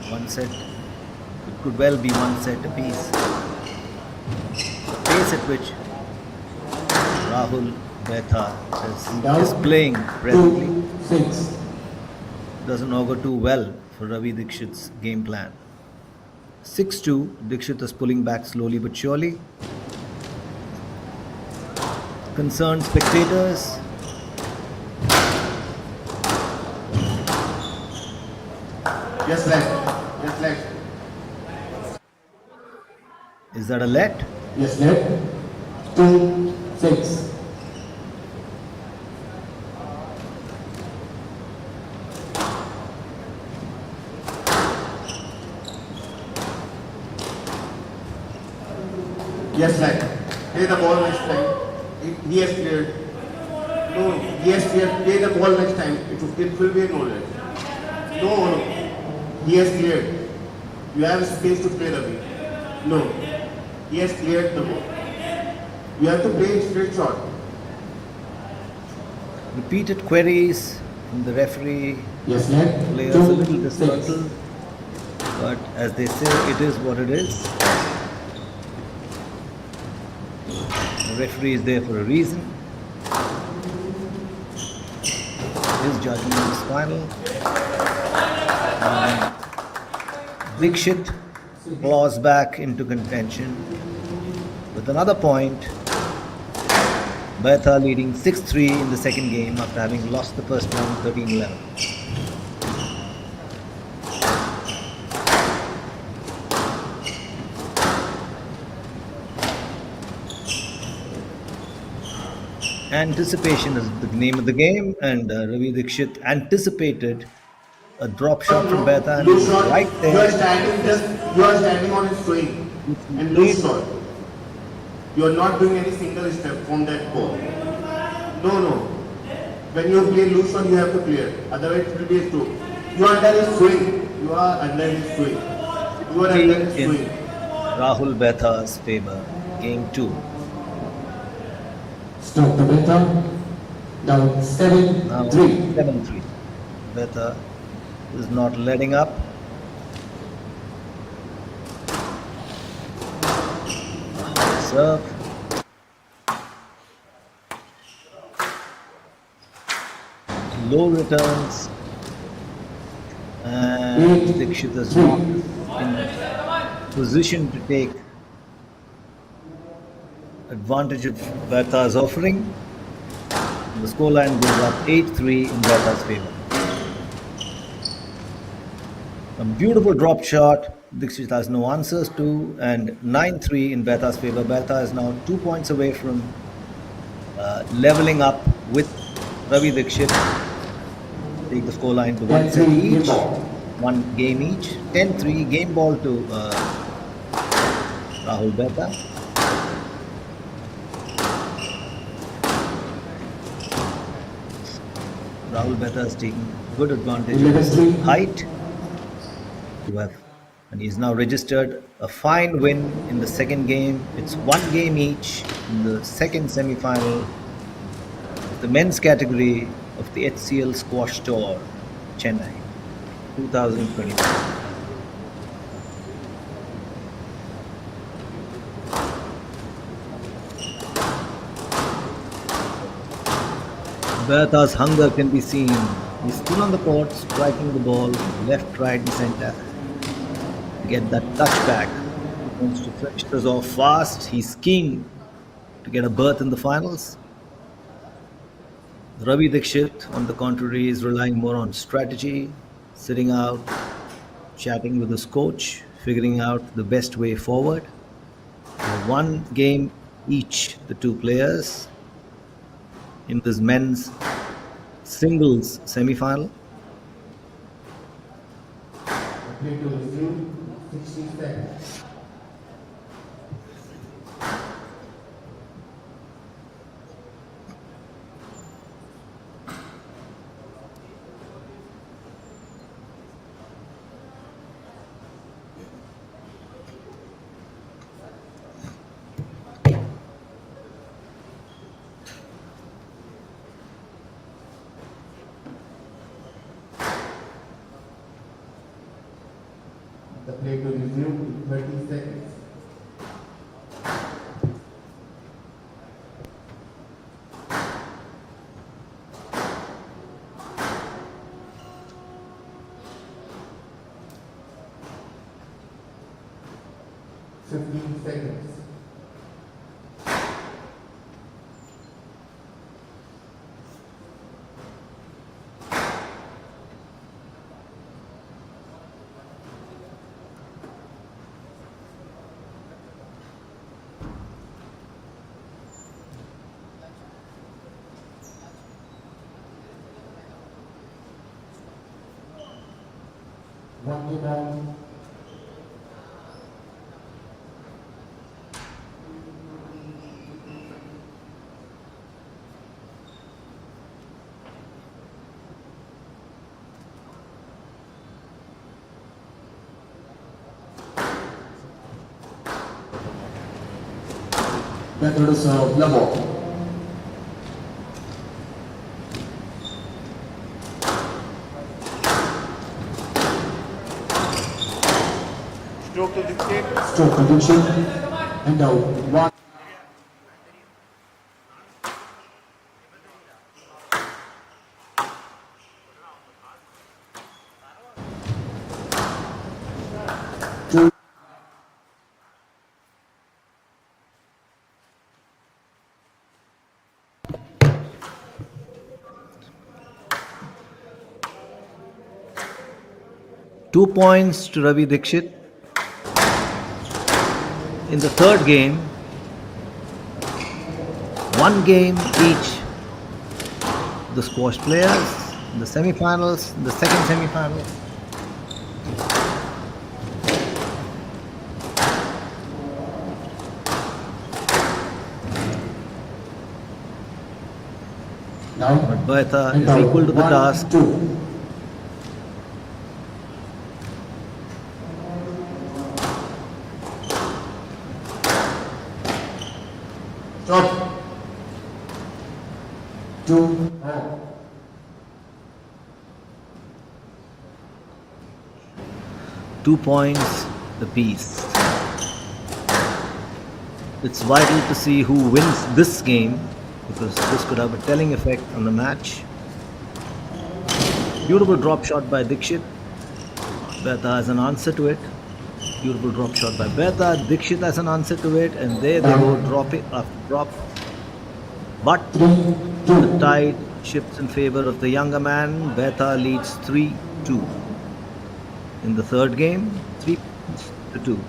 one set. It could well be one set apiece. The pace at which Rahul Betha is playing presently 2-6. doesn't augur too well for Ravi Dixit's game plan. 6-2, Dixit is pulling back slowly but surely. Concerned spectators. Yes, left. Yes, left. Is that a let? Yes, left. 2-6. Yes, left. Play the ball next time. He has cleared. No, he has cleared. Play the ball next time. It will be a no let. No, no. He has cleared. You have space to play the ball. No. He has cleared the ball. You have to play straight shot. Repeated queries from the referee. Yes, left. Players a little disgruntled, but as they say, it is what it is. The referee is there for a reason. His judgment is final. And Dixit claws back into contention with another point. Betha leading 6-3 in the second game after having lost the first one 13-11. Anticipation is the name of the game, and Ravi Dixit anticipated a drop shot from Betha and Loose shot. right You are there. standing on his swing and loose shot. You are not doing any single step from that ball. No, no. When you play loose shot, you have to clear. Otherwise, it will be a stroke. You are under his swing. You are under his swing. You are under his In swing. Rahul Betha's favor, game 2. Stop the beta. Down Now 7-3. 7-3. Betha is not letting up. Serve. Low returns. And Dixit is not in position to take advantage of Betha's offering. The scoreline goes up 8-3 in Betha's favor. A beautiful drop shot Dixit has no answers to, and 9-3 in Betha's favor. Betha is now 2 points away from leveling up with Ravi Dixit. Take the scoreline to 1 set each, 1 game each. 10-3 game ball to Rahul Betha. Rahul Betha is taking good advantage of his height to have, and he's now registered a fine win in the second game. It's 1 game each in the second semi-final of the men's category of the HCL Squash Tour, Chennai, 2021. Bertha's hunger can be seen. He's still on the court, striking the ball left, right, and center to get that touchback. He wants to finish this off fast. He's keen to get a berth in the finals. Ravi Dikshit, on the contrary, is relying more on strategy, sitting out, chatting with his coach, figuring out the best way forward. One game each, the two players, in this men's singles semifinal. Play to resume, 60 seconds. The play to resume, 30 seconds. Fifteen seconds. One to down. Method to serve, level. Stroke to dictate. Stroke prediction. And out. One. Two. 2 points to Ravi Dikshit. In the third game, one game each. The squash players in the semifinals, in the second semifinal. Now. But Bertha And is out. equal to the 1, task. 2. Stop. 2. Out. 2 points apiece. It's vital to see who wins this game because this could have a telling effect on the match. Beautiful drop shot by Dikshit. Bertha has an answer to it. Beautiful drop shot by Bertha. Dikshit has an answer to it, and there they go, drop it after drop. But the tide shifts in favor of the younger man. Bertha leads 3-2. In the third game, 3-2.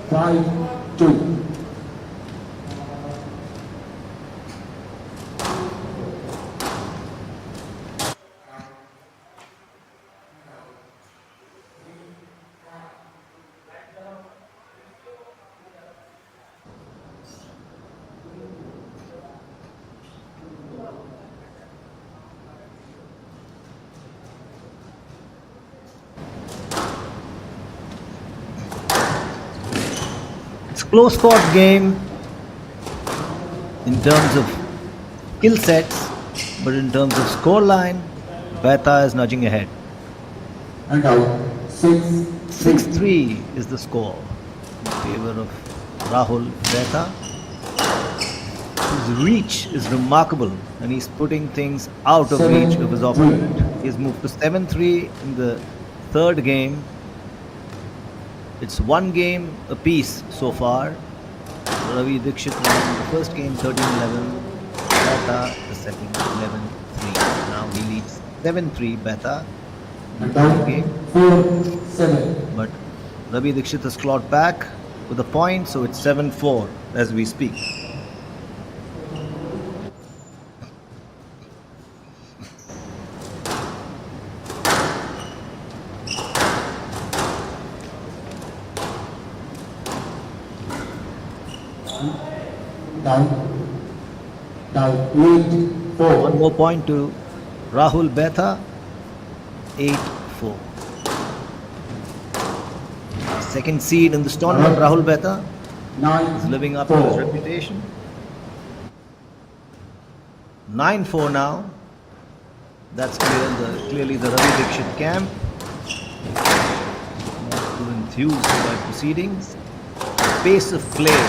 Five, 2. It's a close fought game in terms of skill sets, but in terms of scoreline, Beta is nudging ahead. And out. 6-3 is the score in favor of Rahul Beta, whose reach is remarkable and he's putting things out of reach of his opponent. He's moved to 7-3 in the third game. It's one game apiece so far. Ravi Dikshit won the first game 13-11, Beta the second 11-3. Now he leads 7-3 Beta in the third game. 4-7. But Ravi Dikshit has clawed back with a point, so it's 7-4 as we speak. Down. 8-4. One more point to Rahul Beta, 8-4. Second seed in this tournament, Rahul Beta is living up to his reputation. 9-4 now. That's clearly the Ravi Dikshit camp. Not too enthused by proceedings. The pace of play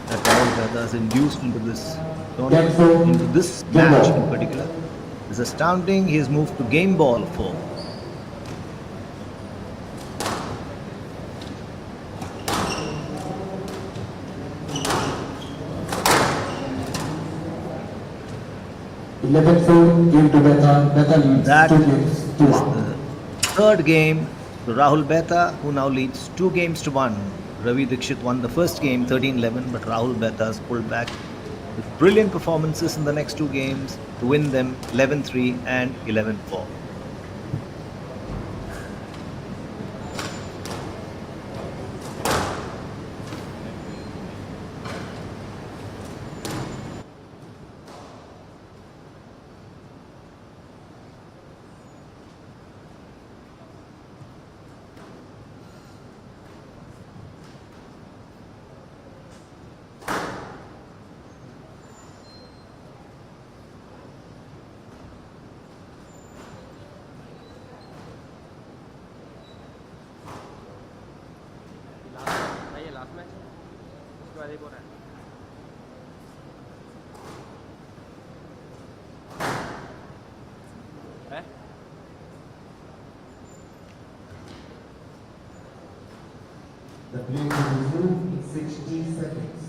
that Rahul Beta has induced into this tournament, into this match in particular, is astounding. He has moved to game ball 4. Game to Beta. Beta leads That 2 games to is 1. the third game to Rahul Beta, who now leads 2 games to 1. Ravi Dikshit won the first game 13-11, but Rahul Beta has pulled back with brilliant performances in the next 2 games to win them 11-3 and 11-4. ये last match है, उसके बाद एक और है. है? The play will resume in 60 seconds.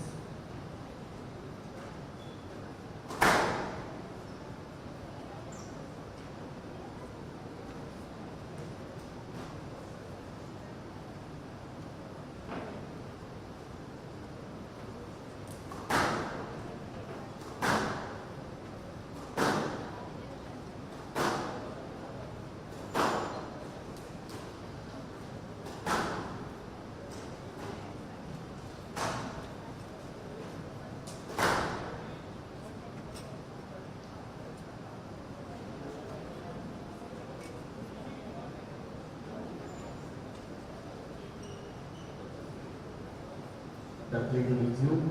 The play will resume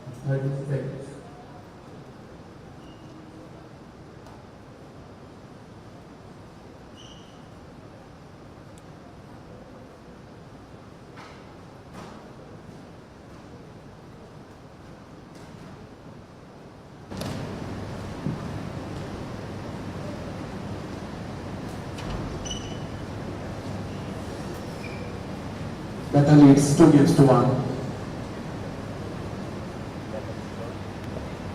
in 30 seconds. Beta leads 2 games to 1.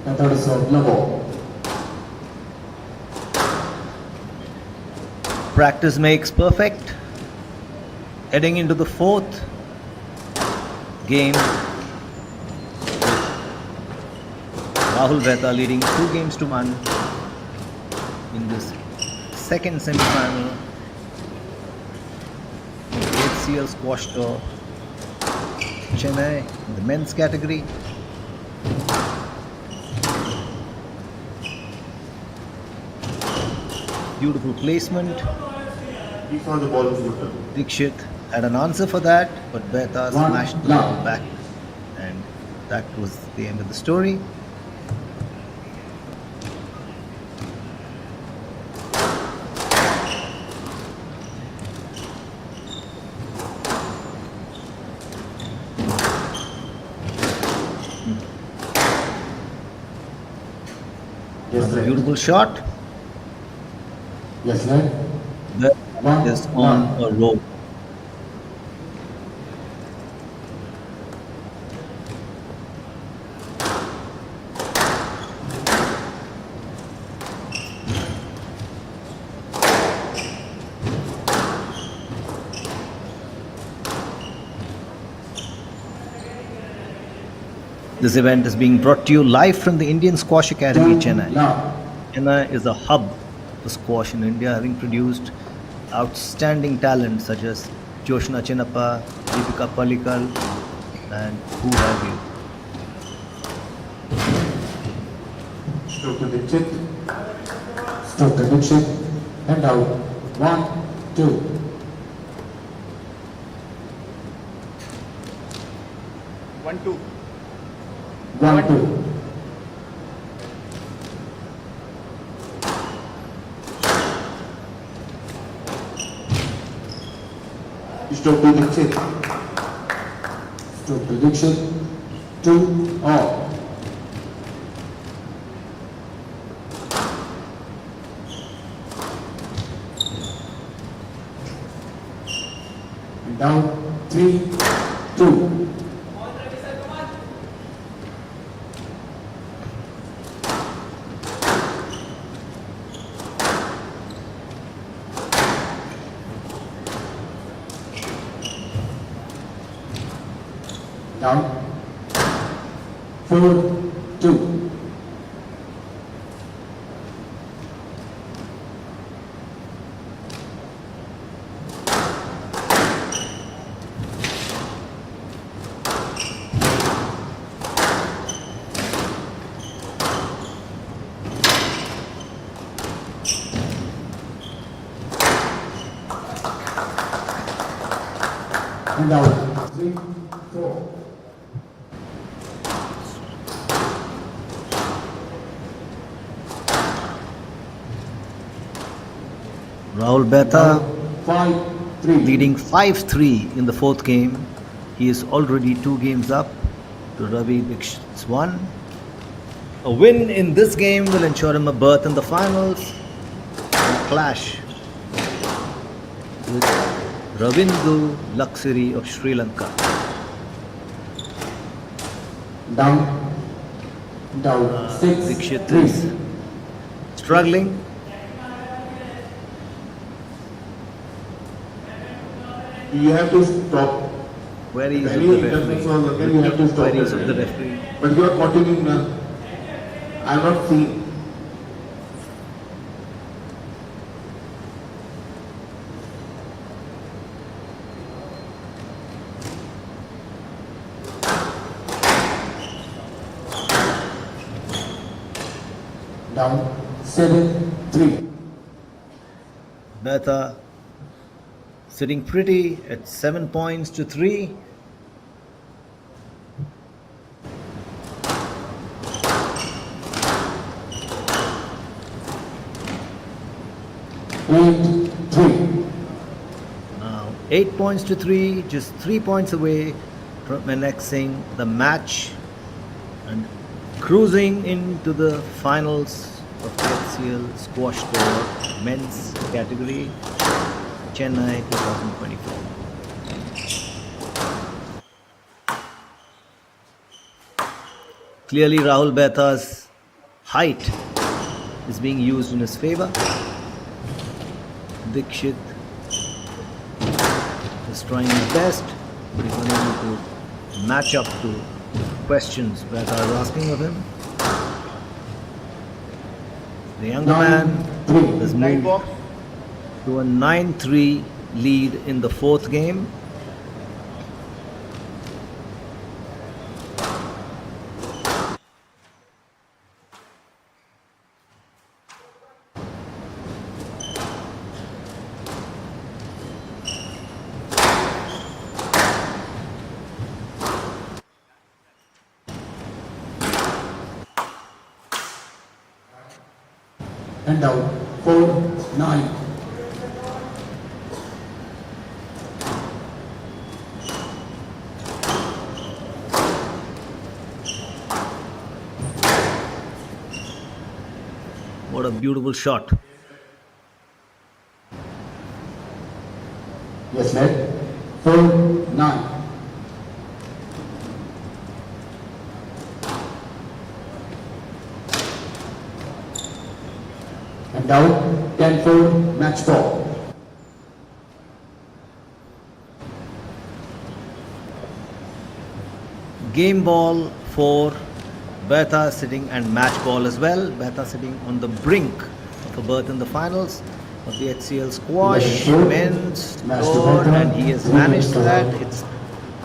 Method is level. Practice makes perfect. Heading into the fourth game, Rahul Beta leading 2 games to 1 in this second semi-final HCL squash tour Chennai in the men's category. Beautiful placement. He found the ball was good. Dikshit had an answer for that, but Beta One smashed the love. ball back, and that was the end of the story. Yes, Another sir. beautiful shot. Yes, sir. Beta is on a roll. This event is being brought to you live from the Indian Squash Academy, Chennai. Chennai is a hub for squash in India, having produced outstanding talent such as Joshna Chinnappa, Deepika Pallikal, and who have you. Stroke to the chip. Stroke to the chip. And out. 1, 2. One, two. 1, 2. Stroke to the chip. Stroke to the chip. 2, all. And down. 3, 2. Down. 4, 2. And out. 3, 4. Rahul Beta 5, 3. leading 5-3 in the fourth game. He is already 2 games up to Ravi Dikshit's 1. A win in this game will ensure him a berth in the finals and clash with Ravindu Laksiri of Sri Lanka. Down. Down. 6, Dikshit 3. is struggling. You have to stop. Queries of Any the interference or referee. again you have to stop. Queries it. of the referee. But you are continuing now. I am not seeing. Down. 7, 3. Beta sitting pretty at 7 points to 3. Eight, 3. Now 8 points to 3, just 3 points away from annexing the match and cruising into the finals of the HCL Squash Tour men's category, Chennai 2024. Clearly Rahul Beta's height is being used in his favor. Dikshit is trying his best, but he's unable to match up to questions Beta is asking of him. The younger man has moved to a 9-3 lead in the fourth game. and out. 4-9. What a beautiful shot. Yes, net. 4-9. And out. 10-4. Match ball. Game ball for Betha sitting and match ball as well. Betha sitting on the brink of a berth in the finals of the HCL squash men's tour, and he has managed that. It's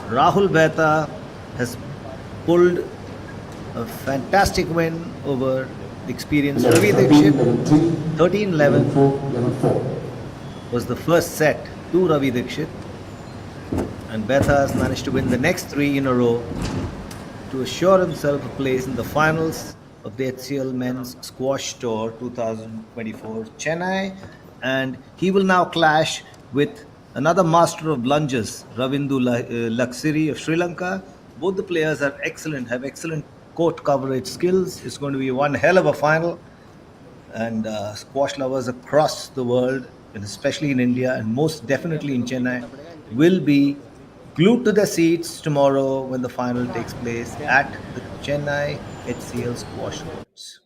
Rahul Betha has pulled a fantastic win over the experienced Ravi Dixit. 13-11 was the first set to Ravi Dixit, and Betha has managed to win the next 3 in a row to assure himself a place in the finals of the HCL Men's Squash Tour 2024 Chennai, and he will now clash with another master of lunges, Ravindu Laksiri of Sri Lanka. Both the players are excellent, have excellent court coverage skills. It's going to be one hell of a final, and squash lovers across the world, and especially in India and most definitely in Chennai, will be glued to their seats tomorrow when the final takes place at the Chennai HCL squash courts.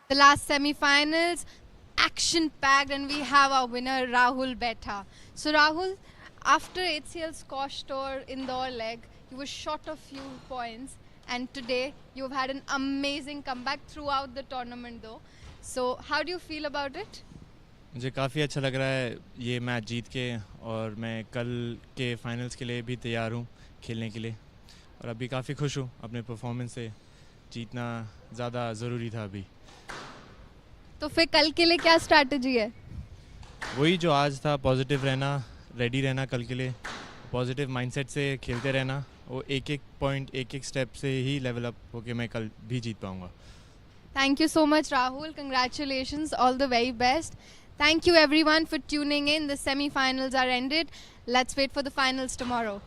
The last semi-finals, action-packed, and we have our winner Rahul Betha. So Rahul, after HCL Squash Tour indoor leg, you were short of few points, and today you've had an amazing comeback throughout the tournament though. So how do you feel about it? मुझे काफ़ी अच्छा लग रहा है ये match जीत के, और मैं कल के फाइनल्स के लिए भी तैयार हूँ खेलने के लिए, और अभी काफ़ी खुश हूँ अपने परफॉर्मेंस से। जीतना ज़्यादा ज़रूरी था अभी। तो फिर कल के लिए क्या स्ट्रैटेजी है? वही जो आज था, पॉजिटिव रहना, रेडी रहना कल के लिए, पॉजिटिव माइंडसेट से खेलते रहना, वो एक एक पॉइंट एक एक स्टेप से ही लेवल अप होके मैं कल भी जीत पाऊँगा। Thank you so much Rahul, congratulations, all the very best. Thank you everyone for tuning in. The semi-finals are ended. Let's wait for the finals tomorrow.